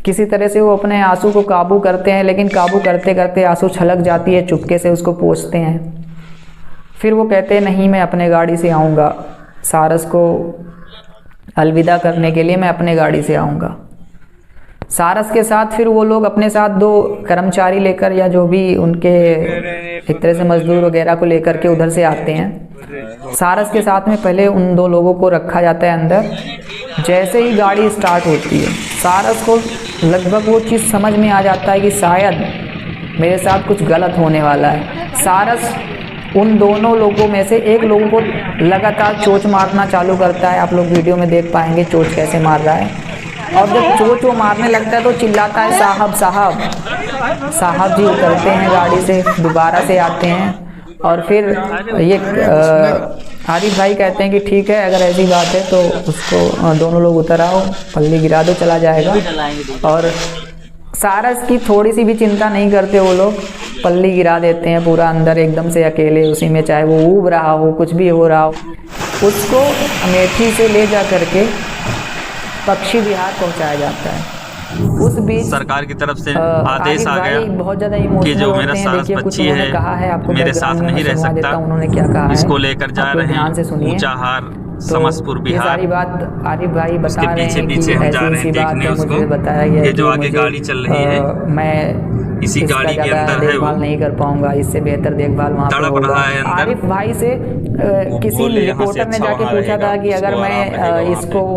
किसी तरह से वो अपने आंसू को काबू करते हैं, लेकिन काबू करते करते आंसू छलक जाती है, चुपके से उसको पोंछते हैं। फिर वो कहते हैं नहीं मैं अपने गाड़ी से आऊँगा, सारस को अलविदा करने के लिए मैं अपने गाड़ी से आऊँगा। सारस के साथ फिर वो लोग अपने साथ 2 कर्मचारी लेकर या जो भी उनके एक तरह से मजदूर वगैरह को लेकर के उधर से आते हैं। सारस के साथ में पहले उन 2 लोगों को रखा जाता है अंदर। जैसे ही गाड़ी स्टार्ट होती है सारस को लगभग वो चीज़ समझ में आ जाता है कि शायद मेरे साथ कुछ गलत होने वाला है। सारस उन दोनों लोगों में से एक लोगों को लगातार चोंच मारना चालू करता है। आप लोग वीडियो में देख पाएंगे चोंच कैसे मार रहा है। और जब चो मारने लगता है तो चिल्लाता है साहब साहब। साहब जी उतरते हैं गाड़ी से, दोबारा से आते हैं और फिर ये आरिफ भाई कहते हैं कि ठीक है, अगर ऐसी बात है तो उसको दोनों लोग उतर आओ, पल्ली गिरा दो, चला जाएगा। और सारस की थोड़ी सी भी चिंता नहीं करते वो लोग, पल्ली गिरा देते हैं पूरा अंदर एकदम से अकेले उसी में, चाहे वो ऊब रहा हो, कुछ भी हो रहा हो। उसको अमेठी से ले जा करके पक्षी विहार पहुंचाया जाता है। उस बीच सरकार की तरफ से आदेश आ गया बहुत ज्यादा कि जो मेरा सारस पक्षी है मेरे साथ नहीं रह सकता, उन्होंने क्या कहा, इसको लेकर जा रहे हैं ऊंचाहार समस्तपुर बिहार। सारी बात आरिफ भाई बता रहे हैं कि पीछे हम जा रहे हैं देखने उसको। बताया गया ये जो आगे गाड़ी चल रही है मैं इसी गाड़ी के अंदर है, देखभाल नहीं कर पाऊंगा, इससे बेहतर देखभाल वहाँ पे होगा। आरिफ भाई से किसी रिपोर्टर ने जाके पूछा था कि अगर मैं इसको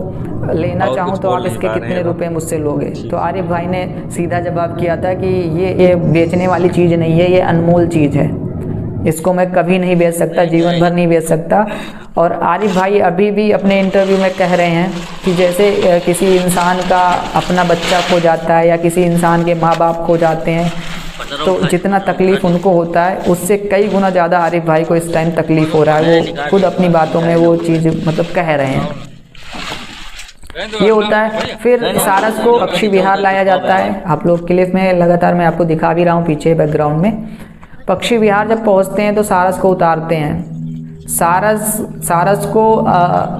लेना चाहूँ तो आप इसके कितने रुपए मुझसे लोगे, तो आरिफ भाई ने सीधा जवाब किया था कि ये बेचने वाली चीज़ नहीं है, ये अनमोल चीज़ है, इसको मैं कभी नहीं बेच सकता, जीवन भर नहीं बेच सकता। और आरिफ भाई अभी भी अपने इंटरव्यू में कह रहे हैं कि जैसे किसी इंसान का अपना बच्चा खो जाता है या किसी इंसान के माँ बाप खो जाते हैं तो जितना तकलीफ़ उनको होता है उससे कई गुना ज़्यादा आरिफ भाई को इस टाइम तकलीफ़ हो रहा है। वो खुद अपनी बातों में वो चीज़ मतलब कह रहे हैं। ये होता है। फिर सारस को पक्षी विहार लाया जाता है। आप लोग क्लिप में लगातार मैं आपको दिखा भी रहा हूँ पीछे बैकग्राउंड में। पक्षी विहार जब पहुँचते हैं तो सारस को उतारते हैं। सारस को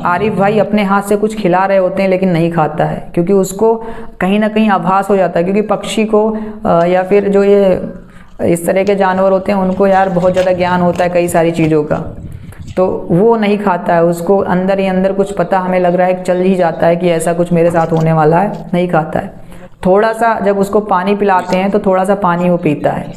आरिफ भाई अपने हाथ से कुछ खिला रहे होते हैं लेकिन नहीं खाता है, क्योंकि उसको कहीं ना कहीं आभास हो जाता है, क्योंकि पक्षी को या फिर जो ये इस तरह के जानवर होते हैं उनको यार बहुत ज़्यादा ज्ञान होता है कई सारी चीज़ों का, तो वो नहीं खाता है। उसको अंदर ही अंदर कुछ पता हमें लग रहा है, चल ही जाता है कि ऐसा कुछ मेरे साथ होने वाला है, नहीं खाता है। थोड़ा सा जब उसको पानी पिलाते हैं तो थोड़ा सा पानी वो पीता है,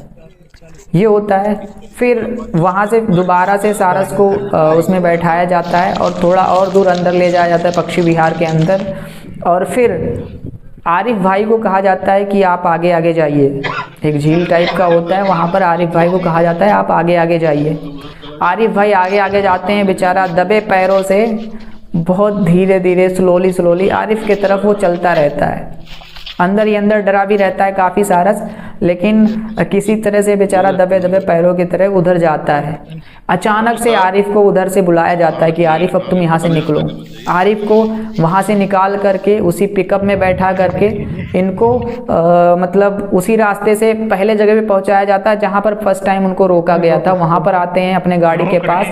ये होता है। फिर वहाँ से दोबारा से सारस को उसमें बैठाया जाता है और थोड़ा और दूर अंदर ले जाया जाता है पक्षी विहार के अंदर, और फिर आरिफ भाई को कहा जाता है कि आप आगे आगे जाइए। एक झील टाइप का होता है, वहाँ पर आरिफ भाई को कहा जाता है आप आगे आगे जाइए। आरिफ भाई आगे आगे जाते हैं, बेचारा दबे पैरों से बहुत धीरे धीरे स्लोली आरिफ की तरफ वो चलता रहता है। अंदर ही अंदर डरा भी रहता है काफ़ी सारस, लेकिन किसी तरह से बेचारा दबे दबे पैरों की तरह उधर जाता है। अचानक से आरिफ को उधर से बुलाया जाता है कि आरिफ अब तुम यहाँ से निकलो। आरिफ को वहाँ से निकाल करके उसी पिकअप में बैठा करके इनको मतलब उसी रास्ते से पहले जगह पे पहुँचाया जाता है जहाँ पर फर्स्ट टाइम उनको रोका गया था। वहाँ पर आते हैं अपने गाड़ी के पास।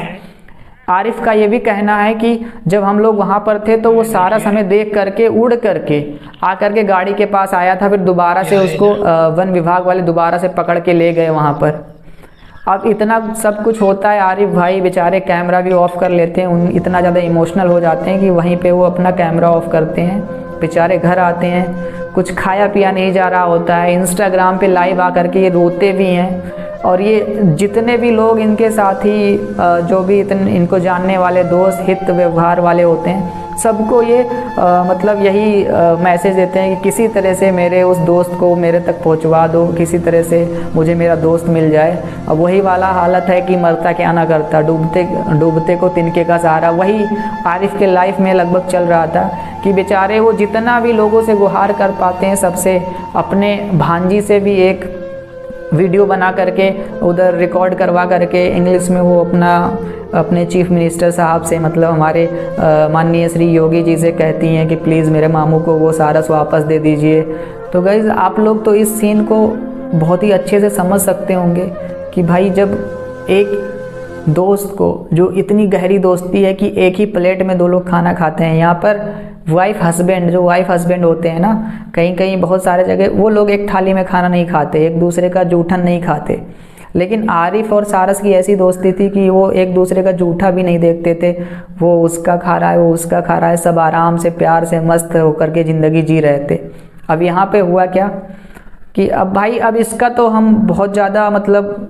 आरिफ का ये भी कहना है कि जब हम लोग वहाँ पर थे तो वो सारस हमें देख करके उड़ करके आकर के गाड़ी के पास आया था, फिर दोबारा से उसको वन विभाग वाले दोबारा से पकड़ के ले गए वहाँ पर। अब इतना सब कुछ होता है, आरिफ भाई बेचारे कैमरा भी ऑफ कर लेते हैं, इतना ज़्यादा इमोशनल हो जाते हैं कि वहीं पे वो अपना कैमरा ऑफ करते हैं। बेचारे घर आते हैं, कुछ खाया पिया नहीं जा रहा होता है। इंस्टाग्राम पे लाइव आकर के ये रोते भी हैं, और ये जितने भी लोग इनके साथी जो भी इनको जानने वाले दोस्त हित व्यवहार वाले होते हैं सबको ये मतलब यही मैसेज देते हैं कि किसी तरह से मेरे उस दोस्त को मेरे तक पहुंचवा दो, किसी तरह से मुझे मेरा दोस्त मिल जाए। अब वही वाला हालत है कि मरता क्या ना करता, डूबते को तिनके का सहारा। वही आरिफ के लाइफ में लगभग चल रहा था कि बेचारे वो जितना भी लोगों से गुहार कर पाते हैं सबसे, अपने भांजी से भी एक वीडियो बना करके उधर रिकॉर्ड करवा करके इंग्लिश में वो अपने चीफ मिनिस्टर साहब से मतलब हमारे माननीय श्री योगी जी से कहती हैं कि प्लीज़ मेरे मामू को वो सारस वापस दे दीजिए। तो गाइस आप लोग तो इस सीन को बहुत ही अच्छे से समझ सकते होंगे कि भाई जब एक दोस्त को जो इतनी गहरी दोस्ती है कि एक ही प्लेट में दो लोग खाना खाते हैं, यहाँ पर वाइफ हस्बैंड होते हैं ना, कहीं बहुत सारे जगह वो लोग एक थाली में खाना नहीं खाते, एक दूसरे का जूठन नहीं खाते। लेकिन आरिफ और सारस की ऐसी दोस्ती थी कि वो एक दूसरे का जूठा भी नहीं देखते थे। वो उसका खा रहा है, वो उसका खा रहा है, सब आराम से प्यार से मस्त होकर के ज़िंदगी जी रहे थे। अब यहाँ पे हुआ क्या कि अब भाई अब इसका तो हम बहुत ज़्यादा मतलब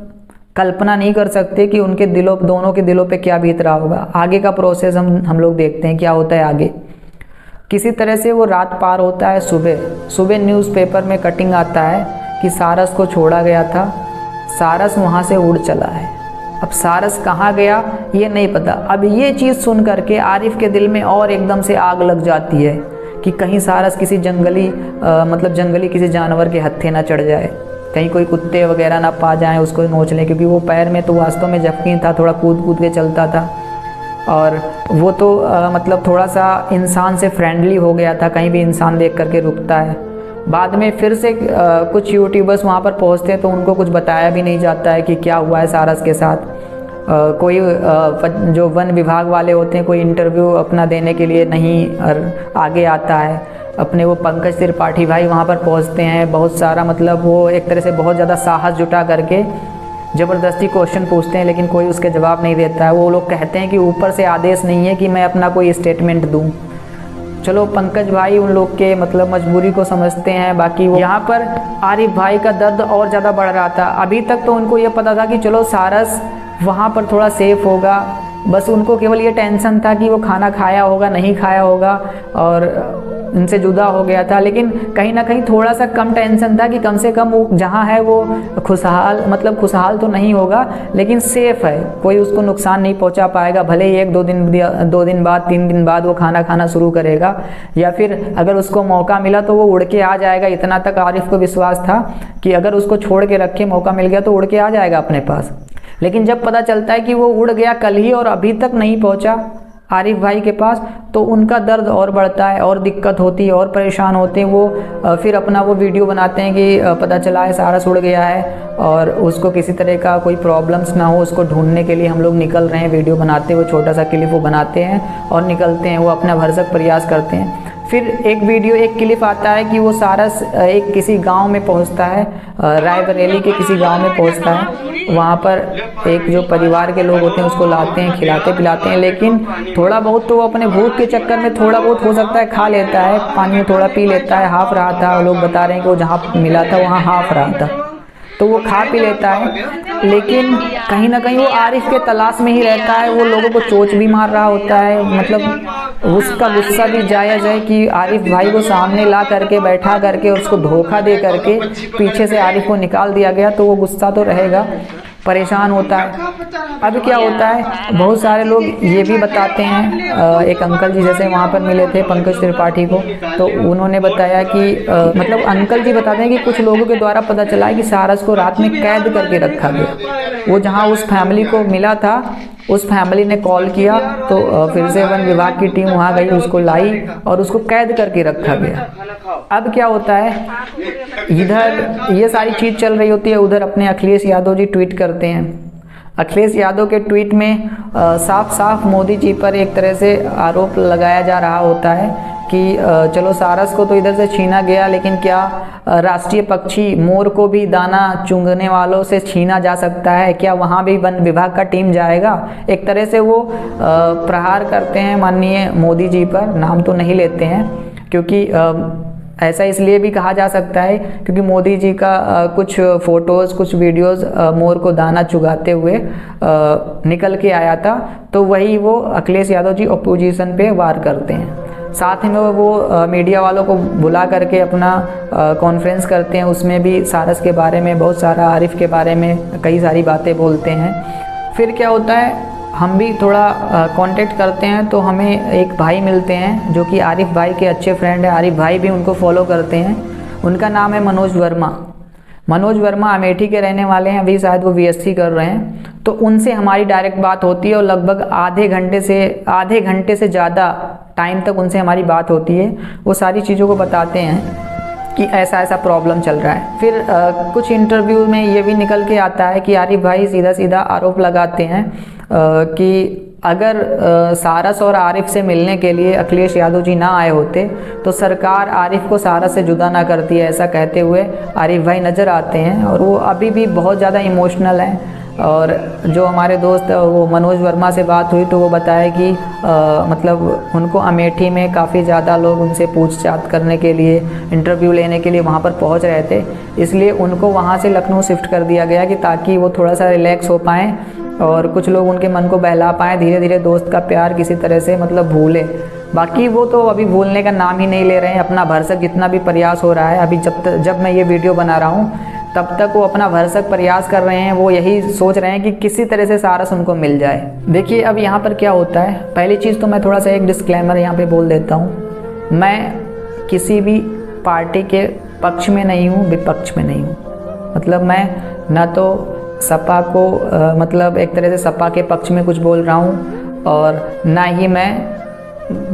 कल्पना नहीं कर सकते कि उनके दोनों के दिलों पे क्या बीत रहा होगा। आगे का प्रोसेस हम लोग देखते हैं क्या होता है आगे। किसी तरह से वो रात पार होता है। सुबह न्यूज़पेपर में कटिंग आता है कि सारस को छोड़ा गया था, सारस वहाँ से उड़ चला है। अब सारस कहाँ गया ये नहीं पता। अब ये चीज़ सुन करके आरिफ के दिल में और एकदम से आग लग जाती है कि कहीं सारस किसी जंगली किसी जानवर के हत्थे ना चढ़ जाए, कहीं कोई कुत्ते वगैरह ना पा जाएं उसको नोच लें, क्योंकि वो पैर में तो वास्तव में जख्मी था, थोड़ा कूद कूद के चलता था और वो तो थोड़ा सा इंसान से फ्रेंडली हो गया था, कहीं भी इंसान देख करके रुकता है। बाद में फिर से कुछ यूट्यूबर्स वहाँ पर पहुँचते हैं तो उनको कुछ बताया भी नहीं जाता है कि क्या हुआ है सारस के साथ। कोई जो वन विभाग वाले होते हैं कोई इंटरव्यू अपना देने के लिए नहीं आगे आता है। अपने वो पंकज त्रिपाठी भाई वहाँ पर पहुँचते हैं, बहुत सारा वो एक तरह से बहुत ज़्यादा साहस जुटा करके ज़बरदस्ती क्वेश्चन पूछते हैं, लेकिन कोई उसके जवाब नहीं देता है। वो लोग कहते हैं कि ऊपर से आदेश नहीं है कि मैं अपना कोई स्टेटमेंट दूँ। चलो पंकज भाई उन लोग के मजबूरी को समझते हैं। बाकी वो यहाँ पर आरिफ भाई का दर्द और ज़्यादा बढ़ रहा था। अभी तक तो उनको ये पता था कि चलो सारस वहाँ पर थोड़ा सेफ होगा, बस उनको केवल ये टेंशन था कि वो खाना खाया होगा नहीं खाया होगा और इनसे जुदा हो गया था। लेकिन कहीं ना कहीं थोड़ा सा कम टेंशन था कि कम से कम वो जहाँ है वो खुशहाल तो नहीं होगा लेकिन सेफ़ है, कोई उसको नुकसान नहीं पहुँचा पाएगा। भले ही 1-2 दिन बाद 3 दिन बाद वो खाना खाना शुरू करेगा या फिर अगर उसको मौका मिला तो वो उड़ के आ जाएगा। इतना तक आरिफ को विश्वास था कि अगर उसको छोड़ के रखे मौका मिल गया तो उड़ के आ जाएगा अपने पास। लेकिन जब पता चलता है कि वो उड़ गया कल ही और अभी तक नहीं पहुंचा आरिफ भाई के पास, तो उनका दर्द और बढ़ता है और दिक्कत होती है और परेशान होते हैं। वो फिर अपना वो वीडियो बनाते हैं कि पता चला है सारस उड़ गया है और उसको किसी तरह का कोई प्रॉब्लम्स ना हो, उसको ढूंढने के लिए हम लोग निकल रहे हैं। वीडियो बनाते हुए छोटा सा क्लिप वो बनाते हैं और निकलते हैं, वो अपना भरसक प्रयास करते हैं। फिर एक क्लिप आता है कि वो सारस एक किसी गांव में पहुंचता है, रायबरेली के किसी गांव में पहुंचता है। वहाँ पर एक जो परिवार के लोग होते हैं उसको लाते हैं, खिलाते पिलाते हैं, लेकिन थोड़ा बहुत तो वो अपने भूख के चक्कर में थोड़ा बहुत हो सकता है खा लेता है, पानी थोड़ा पी लेता है। हाफ रहा था, लोग बता रहे हैं कि वो जहाँ मिला था वहाँ हाफ रहा था, तो वो खा पी लेता है। लेकिन कहीं ना कहीं वो आरिफ के तलाश में ही रहता है। वो लोगों को चोंच भी मार रहा होता है। उसका गुस्सा भी जायज़ है कि आरिफ भाई को सामने ला करके बैठा करके उसको धोखा दे करके पीछे से आरिफ को निकाल दिया गया, तो वो गुस्सा तो रहेगा, परेशान होता है। अब क्या होता है, बहुत सारे लोग ये भी बताते हैं, एक अंकल जी जैसे वहाँ पर मिले थे पंकज त्रिपाठी को, तो उन्होंने बताया कि अंकल जी बताते हैं कि कुछ लोगों के द्वारा पता चला है कि सारस को रात में कैद करके रखा गया। वो जहाँ उस फैमिली को मिला था उस फैमिली ने कॉल किया तो फिर से वन विभाग की टीम वहाँ गई, उसको लाई और उसको कैद करके रखा गया। अब क्या होता है, इधर ये सारी चीज़ चल रही होती है, उधर अपने अखिलेश यादव जी ट्वीट करते हैं। अखिलेश यादव के ट्वीट में साफ साफ मोदी जी पर एक तरह से आरोप लगाया जा रहा होता है कि चलो सारस को तो इधर से छीना गया, लेकिन क्या राष्ट्रीय पक्षी मोर को भी दाना चुंगने वालों से छीना जा सकता है? क्या वहाँ भी वन विभाग का टीम जाएगा? एक तरह से वो प्रहार करते हैं माननीय मोदी जी पर, नाम तो नहीं लेते हैं क्योंकि ऐसा इसलिए भी कहा जा सकता है क्योंकि मोदी जी का कुछ फ़ोटोज़ कुछ वीडियोज़ मोर को दाना चुगाते हुए निकल के आया था, तो वही वो अखिलेश यादव जी अपोजिशन पे वार करते हैं। साथ में वो मीडिया वालों को बुला करके अपना कॉन्फ्रेंस करते हैं, उसमें भी सारस के बारे में बहुत सारा, आरिफ के बारे में कई सारी बातें बोलते हैं। फिर क्या होता है, हम भी थोड़ा कांटेक्ट करते हैं तो हमें एक भाई मिलते हैं जो कि आरिफ भाई के अच्छे फ्रेंड हैं। आरिफ भाई भी उनको फॉलो करते हैं। उनका नाम है मनोज वर्मा। मनोज वर्मा अमेठी के रहने वाले हैं, अभी शायद वो बीएससी कर रहे हैं। तो उनसे हमारी डायरेक्ट बात होती है और लगभग आधे घंटे से ज़्यादा टाइम तक उनसे हमारी बात होती है। वो सारी चीज़ों को बताते हैं कि ऐसा ऐसा प्रॉब्लम चल रहा है। फिर कुछ इंटरव्यू में ये भी निकल के आता है कि आरिफ भाई सीधा सीधा आरोप लगाते हैं कि अगर सारस और आरिफ से मिलने के लिए अखिलेश यादव जी ना आए होते तो सरकार आरिफ को सारस से जुदा ना करती है। ऐसा कहते हुए आरिफ भाई नज़र आते हैं और वो अभी भी बहुत ज़्यादा इमोशनल हैं। और जो हमारे दोस्त वो मनोज वर्मा से बात हुई तो वो बताया कि उनको अमेठी में काफ़ी ज़्यादा लोग उनसे पूछताछ करने के लिए, इंटरव्यू लेने के लिए वहाँ पर पहुँच रहे थे, इसलिए उनको वहाँ से लखनऊ शिफ्ट कर दिया गया कि ताकि वो थोड़ा सा रिलैक्स हो पाएँ और कुछ लोग उनके मन को बहला पाएँ, धीरे धीरे दोस्त का प्यार किसी तरह से भूले। बाकी वो तो अभी भूलने का नाम ही नहीं ले रहे हैं। अपना भरसक जितना भी प्रयास हो रहा है, अभी जब मैं ये वीडियो बना रहा हूँ तब तक वो अपना भरसक प्रयास कर रहे हैं। वो यही सोच रहे हैं कि किसी तरह से सारस उनको मिल जाए। देखिए अब यहाँ पर क्या होता है, पहली चीज़ तो मैं थोड़ा सा एक डिस्क्लेमर यहाँ पे बोल देता हूँ। मैं किसी भी पार्टी के पक्ष में नहीं हूँ, विपक्ष में नहीं हूँ। मतलब मैं ना तो सपा को मतलब एक तरह से सपा के पक्ष में कुछ बोल रहा हूँ, और ना ही मैं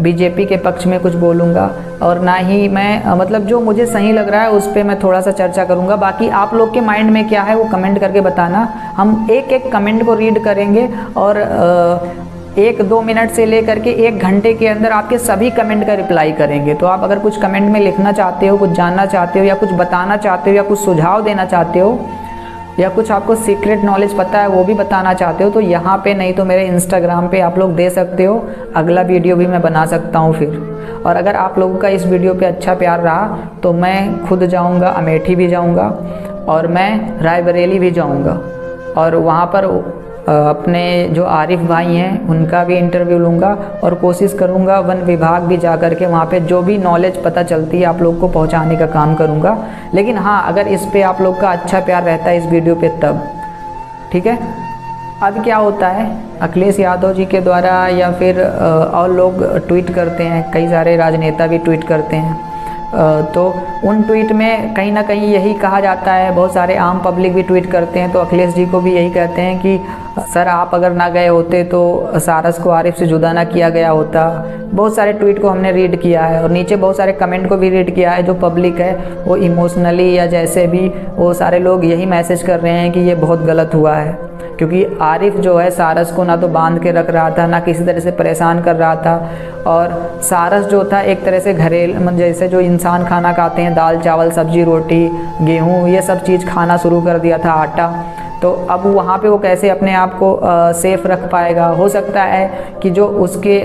बीजेपी के पक्ष में कुछ बोलूँगा, और ना ही मैं मतलब जो मुझे सही लग रहा है उस पर मैं थोड़ा सा चर्चा करूँगा। बाकी आप लोग के माइंड में क्या है वो कमेंट करके बताना। हम एक एक कमेंट को रीड करेंगे और 1-2 मिनट से लेकर के 1 घंटे के अंदर आपके सभी कमेंट का रिप्लाई करेंगे। तो आप अगर कुछ कमेंट में लिखना चाहते हो, कुछ जानना चाहते हो, या कुछ बताना चाहते हो, या कुछ सुझाव देना चाहते हो, या कुछ आपको सीक्रेट नॉलेज पता है वो भी बताना चाहते हो, तो यहाँ पे नहीं तो मेरे इंस्टाग्राम पे आप लोग दे सकते हो। अगला वीडियो भी मैं बना सकता हूँ फिर। और अगर आप लोगों का इस वीडियो पे अच्छा प्यार रहा तो मैं खुद जाऊँगा, अमेठी भी जाऊँगा, और मैं रायबरेली भी जाऊँगा, और वहाँ पर अपने जो आरिफ भाई हैं उनका भी इंटरव्यू लूँगा, और कोशिश करूँगा वन विभाग भी जा कर के वहाँ पे जो भी नॉलेज पता चलती है आप लोग को पहुँचाने का काम करूँगा। लेकिन हाँ, अगर इस पे आप लोग का अच्छा प्यार रहता है इस वीडियो पे तब, ठीक है। अब क्या होता है, अखिलेश यादव जी के द्वारा या फिर और लोग ट्वीट करते हैं, कई सारे राजनेता भी ट्वीट करते हैं, तो उन ट्वीट में कहीं ना कहीं यही कहा जाता है, बहुत सारे आम पब्लिक भी ट्वीट करते हैं, तो अखिलेश जी को भी यही कहते हैं कि सर आप अगर ना गए होते तो सारस को आरिफ से जुदा ना किया गया होता। बहुत सारे ट्वीट को हमने रीड किया है, और नीचे बहुत सारे कमेंट को भी रीड किया है। जो पब्लिक है वो इमोशनली या जैसे भी वो सारे लोग यही मैसेज कर रहे हैं कि ये बहुत गलत हुआ है, क्योंकि आरिफ जो है सारस को ना तो बांध के रख रहा था, ना किसी तरह से परेशान कर रहा था। और सारस जो था एक तरह से घरेलू, जैसे जो इंसान खाना खाते हैं, दाल चावल सब्जी रोटी गेहूँ ये सब चीज़ खाना शुरू कर दिया था, आटा। तो अब वहाँ पे वो कैसे अपने आप को सेफ़ रख पाएगा। हो सकता है कि जो उसके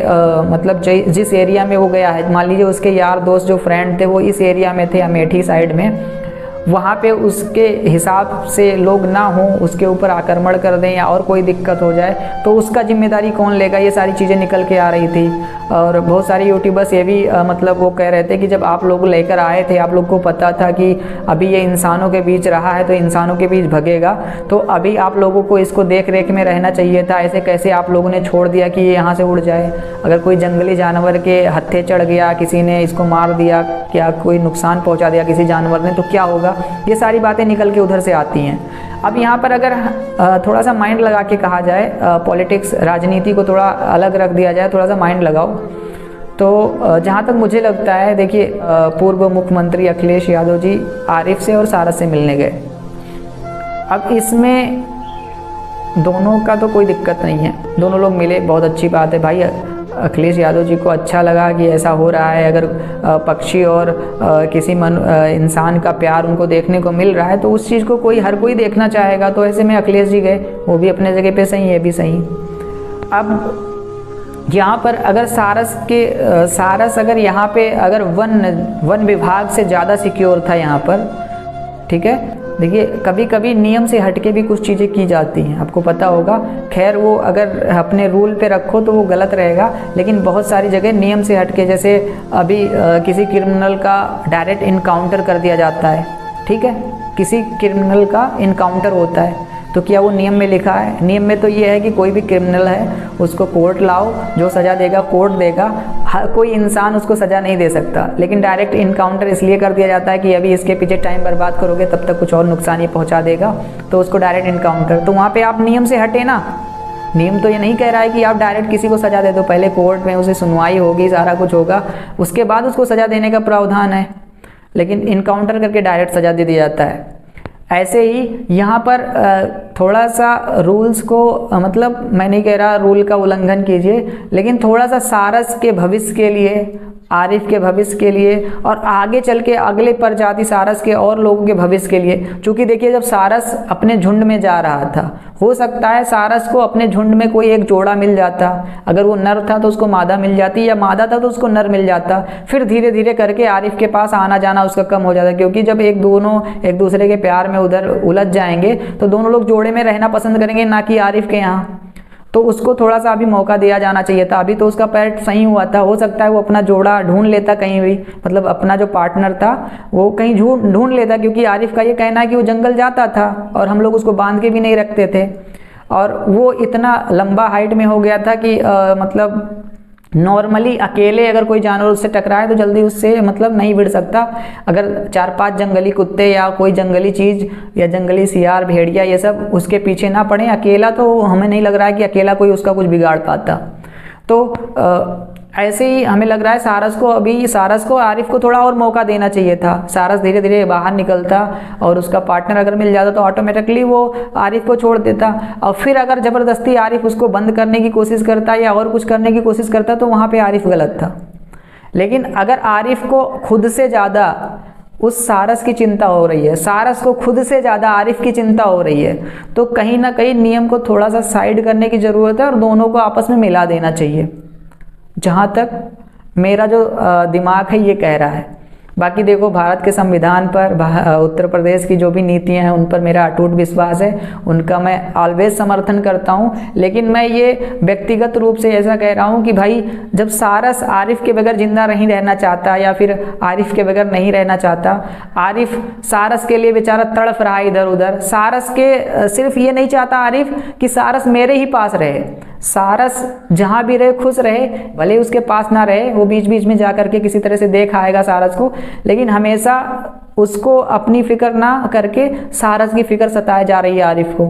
मतलब जिस एरिया में वो गया है, मान लीजिए उसके यार दोस्त जो फ्रेंड थे वो इस एरिया में थे, अमेठी साइड में, वहाँ पे उसके हिसाब से लोग ना हों, उसके ऊपर आक्रमण कर दें या और कोई दिक्कत हो जाए तो उसका जिम्मेदारी कौन लेगा। ये सारी चीज़ें निकल के आ रही थी। और बहुत सारे यूट्यूबर्स ये भी मतलब वो कह रहे थे कि जब आप लोग लेकर आए थे, आप लोग को पता था कि अभी ये इंसानों के बीच रहा है तो इंसानों के बीच भगेगा, तो अभी आप लोगों को इसको देख रेख में रहना चाहिए था। ऐसे कैसे आप लोगों ने छोड़ दिया कि ये यहाँ से उड़ जाए। अगर कोई जंगली जानवर के हत्थे चढ़ गया, किसी ने इसको मार दिया, क्या कोई नुकसान पहुँचा दिया किसी जानवर ने, तो क्या होगा। ये सारी बातें निकल के उधर से आती हैं। अब यहाँ पर अगर थोड़ा सा माइंड लगा के कहा जाए, पॉलिटिक्स राजनीति को थोड़ा अलग रख दिया जाए, थोड़ा सा माइंड लगाओ, तो जहाँ तक मुझे लगता है, देखिए पूर्व मुख्यमंत्री अखिलेश यादव जी आरिफ से और सारस से मिलने गए। अब इसमें दोनों का तो कोई दिक्कत नहीं है, दोनों लोग मिले, बहुत अच्छी बात है भाई। अखिलेश यादव जी को अच्छा लगा कि ऐसा हो रहा है। अगर पक्षी और किसी इंसान का प्यार उनको देखने को मिल रहा है तो उस चीज़ को हर कोई देखना चाहेगा। तो ऐसे में अखिलेश जी गए, वो भी अपने जगह पे सही है, भी सही। अब यहाँ पर अगर सारस अगर यहाँ पे अगर वन विभाग से ज़्यादा सिक्योर था यहाँ पर, ठीक है। देखिए कभी कभी नियम से हटके भी कुछ चीज़ें की जाती हैं, आपको पता होगा। खैर वो अगर अपने रूल पे रखो तो वो गलत रहेगा, लेकिन बहुत सारी जगह नियम से हटके, जैसे अभी किसी क्रिमिनल का डायरेक्ट इनकाउंटर कर दिया जाता है, ठीक है। किसी क्रिमिनल का इनकाउंटर होता है, तो क्या वो नियम में लिखा है? नियम में तो ये है कि कोई भी क्रिमिनल है उसको कोर्ट लाओ, जो सज़ा देगा कोर्ट देगा, हर कोई इंसान उसको सज़ा नहीं दे सकता। लेकिन डायरेक्ट इनकाउंटर इसलिए कर दिया जाता है कि अभी इसके पीछे टाइम बर्बाद करोगे तब तक कुछ और नुकसान ही पहुंचा देगा, तो उसको डायरेक्ट इनकाउंटर। तो वहाँ पे आप नियम से हटे ना। नियम तो ये नहीं कह रहा है कि आप डायरेक्ट किसी को सज़ा दे दो, पहले कोर्ट में उसे सुनवाई होगी, सारा कुछ होगा, उसके बाद उसको सज़ा देने का प्रावधान है। लेकिन इनकाउंटर करके डायरेक्ट सज़ा दे दिया जाता है। ऐसे ही यहाँ पर थोड़ा सा रूल्स को, मतलब मैं नहीं कह रहा रूल का उल्लंघन कीजिए, लेकिन थोड़ा सा सारस के भविष्य के लिए, आरिफ के भविष्य के लिए, और आगे चल के अगले प्रजाति सारस के और लोगों के भविष्य के लिए। क्योंकि देखिए जब सारस अपने झुंड में जा रहा था, हो सकता है सारस को अपने झुंड में कोई एक जोड़ा मिल जाता। अगर वो नर था तो उसको मादा मिल जाती, या मादा था तो उसको नर मिल जाता। फिर धीरे धीरे करके आरिफ के पास आना जाना उसका कम हो जाता, क्योंकि जब दोनों एक दूसरे के प्यार में उधर उलझ जाएंगे तो दोनों लोग जोड़े में रहना पसंद करेंगे, ना कि आरिफ के यहाँ। तो उसको थोड़ा सा अभी मौका दिया जाना चाहिए था। अभी तो उसका पैर सही हुआ था, हो सकता है वो अपना जोड़ा ढूंढ लेता कहीं भी, मतलब अपना जो पार्टनर था वो कहीं ढूंढ लेता। क्योंकि आरिफ का ये कहना है कि वो जंगल जाता था और हम लोग उसको बांध के भी नहीं रखते थे, और वो इतना लंबा हाइट में हो गया था कि मतलब नॉर्मली अकेले अगर कोई जानवर उससे टकराए तो जल्दी उससे मतलब नहीं भिड़ सकता। अगर 4-5 जंगली कुत्ते या कोई जंगली चीज़ या जंगली सियार, भेड़िया, ये सब उसके पीछे ना पड़े अकेला, तो हमें नहीं लग रहा है कि अकेला कोई उसका कुछ बिगाड़ पाता। तो ऐसे ही हमें लग रहा है सारस को आरिफ को थोड़ा और मौका देना चाहिए था। सारस धीरे धीरे बाहर निकलता और उसका पार्टनर अगर मिल जाता तो ऑटोमेटिकली वो आरिफ को छोड़ देता, और फिर अगर ज़बरदस्ती आरिफ उसको बंद करने की कोशिश करता या और कुछ करने की कोशिश करता तो वहाँ पे आरिफ गलत था। लेकिन अगर आरिफ को खुद से ज़्यादा उस सारस की चिंता हो रही है, सारस को खुद से ज़्यादा आरिफ की चिंता हो रही है, तो कहीं ना कहीं नियम को थोड़ा सा साइड करने की ज़रूरत है और दोनों को आपस में मिला देना चाहिए, जहाँ तक मेरा जो दिमाग है ये कह रहा है। बाकी देखो, भारत के संविधान पर, उत्तर प्रदेश की जो भी नीतियां हैं उन पर मेरा अटूट विश्वास है, उनका मैं ऑलवेज समर्थन करता हूं। लेकिन मैं ये व्यक्तिगत रूप से ऐसा कह रहा हूं कि भाई, जब सारस आरिफ के बगैर जिंदा नहीं रहना चाहता या फिर आरिफ के बगैर नहीं रहना चाहता, आरिफ सारस के लिए बेचारा तड़फ रहा है इधर उधर, सारस के सिर्फ ये नहीं चाहता आरिफ कि सारस मेरे ही पास रहे, सारस जहाँ भी रहे खुश रहे, भले उसके पास ना रहे, वो बीच बीच में जा करके किसी तरह से देख आएगा सारस को, लेकिन हमेशा उसको अपनी फिक्र ना करके सारस की फिक्र सताए जा रही है आरिफ को।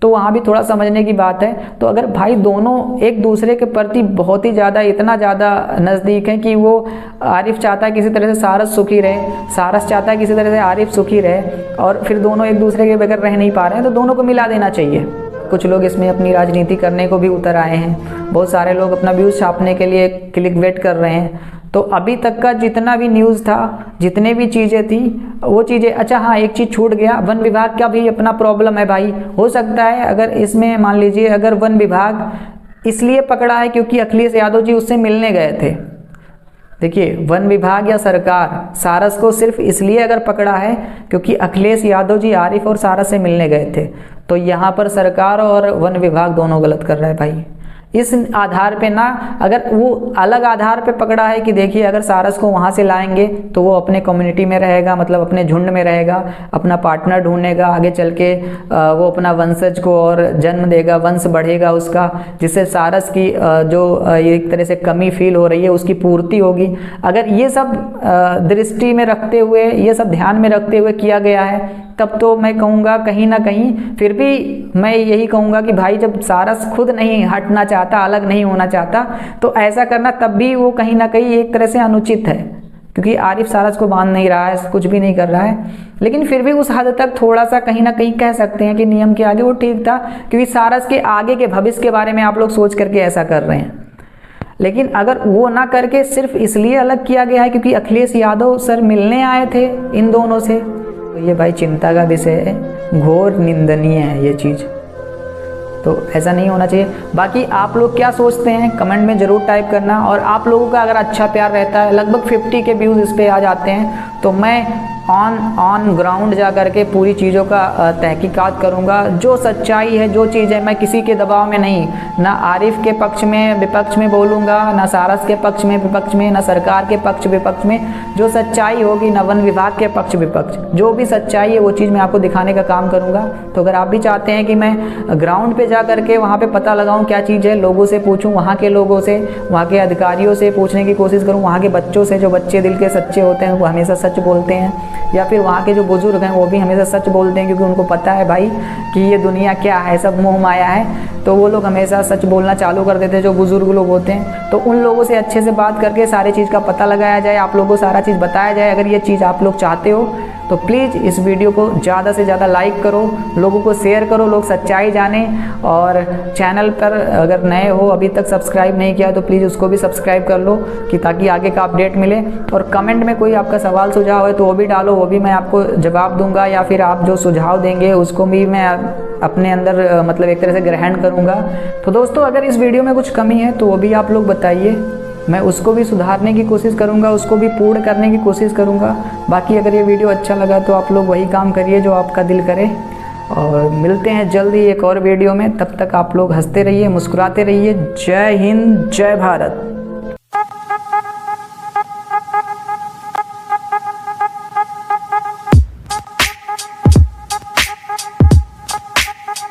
तो वहाँ भी थोड़ा समझने की बात है। तो अगर भाई दोनों एक दूसरे के प्रति बहुत ही ज़्यादा, इतना ज़्यादा नज़दीक हैं कि वो, आरिफ चाहता है किसी तरह से सारस सुखी रहे, सारस चाहता है किसी तरह से आरिफ सुखी रहे, और फिर दोनों एक दूसरे के बगैर रह नहीं पा रहे हैं, तो दोनों को मिला देना चाहिए। कुछ लोग इसमें अपनी राजनीति करने को भी उतर आए हैं, बहुत सारे लोग अपना व्यूज़ छापने के लिए क्लिक वेट कर रहे हैं। तो अभी तक का जितना भी न्यूज़ था, जितने भी चीज़ें थी, वो चीज़ें, अच्छा हाँ, एक चीज़ छूट गया, वन विभाग का भी अपना प्रॉब्लम है भाई। हो सकता है अगर इसमें मान लीजिए अगर वन विभाग इसलिए पकड़ा है क्योंकि अखिलेश यादव जी उससे मिलने गए थे। देखिए, वन विभाग या सरकार सारस को सिर्फ इसलिए अगर पकड़ा है क्योंकि अखिलेश यादव जी आरिफ और सारस से मिलने गए थे, तो यहाँ पर सरकार और वन विभाग दोनों गलत कर रहा है भाई। इस आधार पे ना, अगर वो अलग आधार पे पकड़ा है कि देखिए अगर सारस को वहाँ से लाएंगे तो वो अपने कम्युनिटी में रहेगा, मतलब अपने झुंड में रहेगा, अपना पार्टनर ढूंढेगा, आगे चल के वो अपना वंशज को और जन्म देगा, वंश बढ़ेगा उसका, जिससे सारस की जो एक तरह से कमी फील हो रही है उसकी पूर्ति होगी। अगर ये सब दृष्टि में रखते हुए, ये सब ध्यान में रखते हुए किया गया है, तब तो मैं कहूँगा कहीं ना कहीं, फिर भी मैं यही कहूँगा कि भाई जब सारस खुद नहीं हटना चाहता, अलग नहीं होना चाहता, तो ऐसा करना तब भी वो कहीं ना कहीं एक तरह से अनुचित है, क्योंकि आरिफ सारस को बांध नहीं रहा है, कुछ भी नहीं कर रहा है। लेकिन फिर भी उस हद तक थोड़ा सा कहीं ना कहीं कह सकते हैं कि नियम के आगे वो ठीक था, क्योंकि सारस के आगे के भविष्य के बारे में आप लोग सोच करके ऐसा कर रहे हैं। लेकिन अगर वो ना करके सिर्फ इसलिए अलग किया गया है क्योंकि अखिलेश यादव सर मिलने आए थे इन दोनों से, तो ये भाई चिंता का विषय है, घोर निंदनीय है ये चीज़, तो ऐसा नहीं होना चाहिए। बाकी आप लोग क्या सोचते हैं कमेंट में ज़रूर टाइप करना, और आप लोगों का अगर अच्छा प्यार रहता है, लगभग 50 के व्यूज़ इस पर आ जाते हैं, तो मैं ऑन ग्राउंड जा कर के पूरी चीज़ों का तहकीकात करूँगा। जो सच्चाई है, जो चीज़ है, मैं किसी के दबाव में नहीं, ना आरिफ के पक्ष में विपक्ष में बोलूँगा, ना सारस के पक्ष में विपक्ष में, ना सरकार के पक्ष विपक्ष में। जो सच्चाई होगी, ना वन विभाग के पक्ष विपक्ष, जो भी सच्चाई है वो चीज़ मैं आपको दिखाने का काम करूँगा। तो अगर आप भी चाहते हैं कि मैं ग्राउंड पर जा कर के वहाँ पर पता लगाऊँ क्या चीज़ है, लोगों से पूछूँ, वहाँ के लोगों से, वहाँ के अधिकारियों से पूछने की कोशिश करूँ, वहाँ के बच्चों से, जो बच्चे दिल के सच्चे होते हैं, वो हमेशा सच बोलते हैं, या फिर वहाँ के जो बुजुर्ग हैं वो भी हमेशा सच बोलते हैं, क्योंकि उनको पता है भाई कि ये दुनिया क्या है, सब मोह माया है, तो वो लोग हमेशा सच बोलना चालू कर देते हैं, जो बुजुर्ग लोग होते हैं। तो उन लोगों से अच्छे से बात करके सारी चीज़ का पता लगाया जाए, आप लोगों को सारा चीज़ बताया जाए। अगर ये चीज़ आप लोग चाहते हो तो प्लीज़ इस वीडियो को ज़्यादा से ज़्यादा लाइक करो, लोगों को शेयर करो, लोग सच्चाई जाने। और चैनल पर अगर नए हो, अभी तक सब्सक्राइब नहीं किया तो प्लीज़ उसको भी सब्सक्राइब कर लो, कि ताकि आगे का अपडेट मिले। और कमेंट में कोई आपका सवाल सुझाव है तो वो भी डालो, वो भी मैं आपको जवाब दूंगा, या फिर आप जो सुझाव देंगे उसको भी मैं अपने अंदर मतलब एक तरह से ग्रहण करूंगा। तो दोस्तों, अगर इस वीडियो में कुछ कमी है तो वो भी आप लोग बताइए, मैं उसको भी सुधारने की कोशिश करूंगा, उसको भी पूर्ण करने की कोशिश करूंगा। बाकी अगर ये वीडियो अच्छा लगा तो आप लोग वही काम करिए जो आपका दिल करे, और मिलते हैं जल्द ही एक और वीडियो में। तब तक आप लोग हंसते रहिए, मुस्कुराते रहिए। जय हिंद, जय भारत।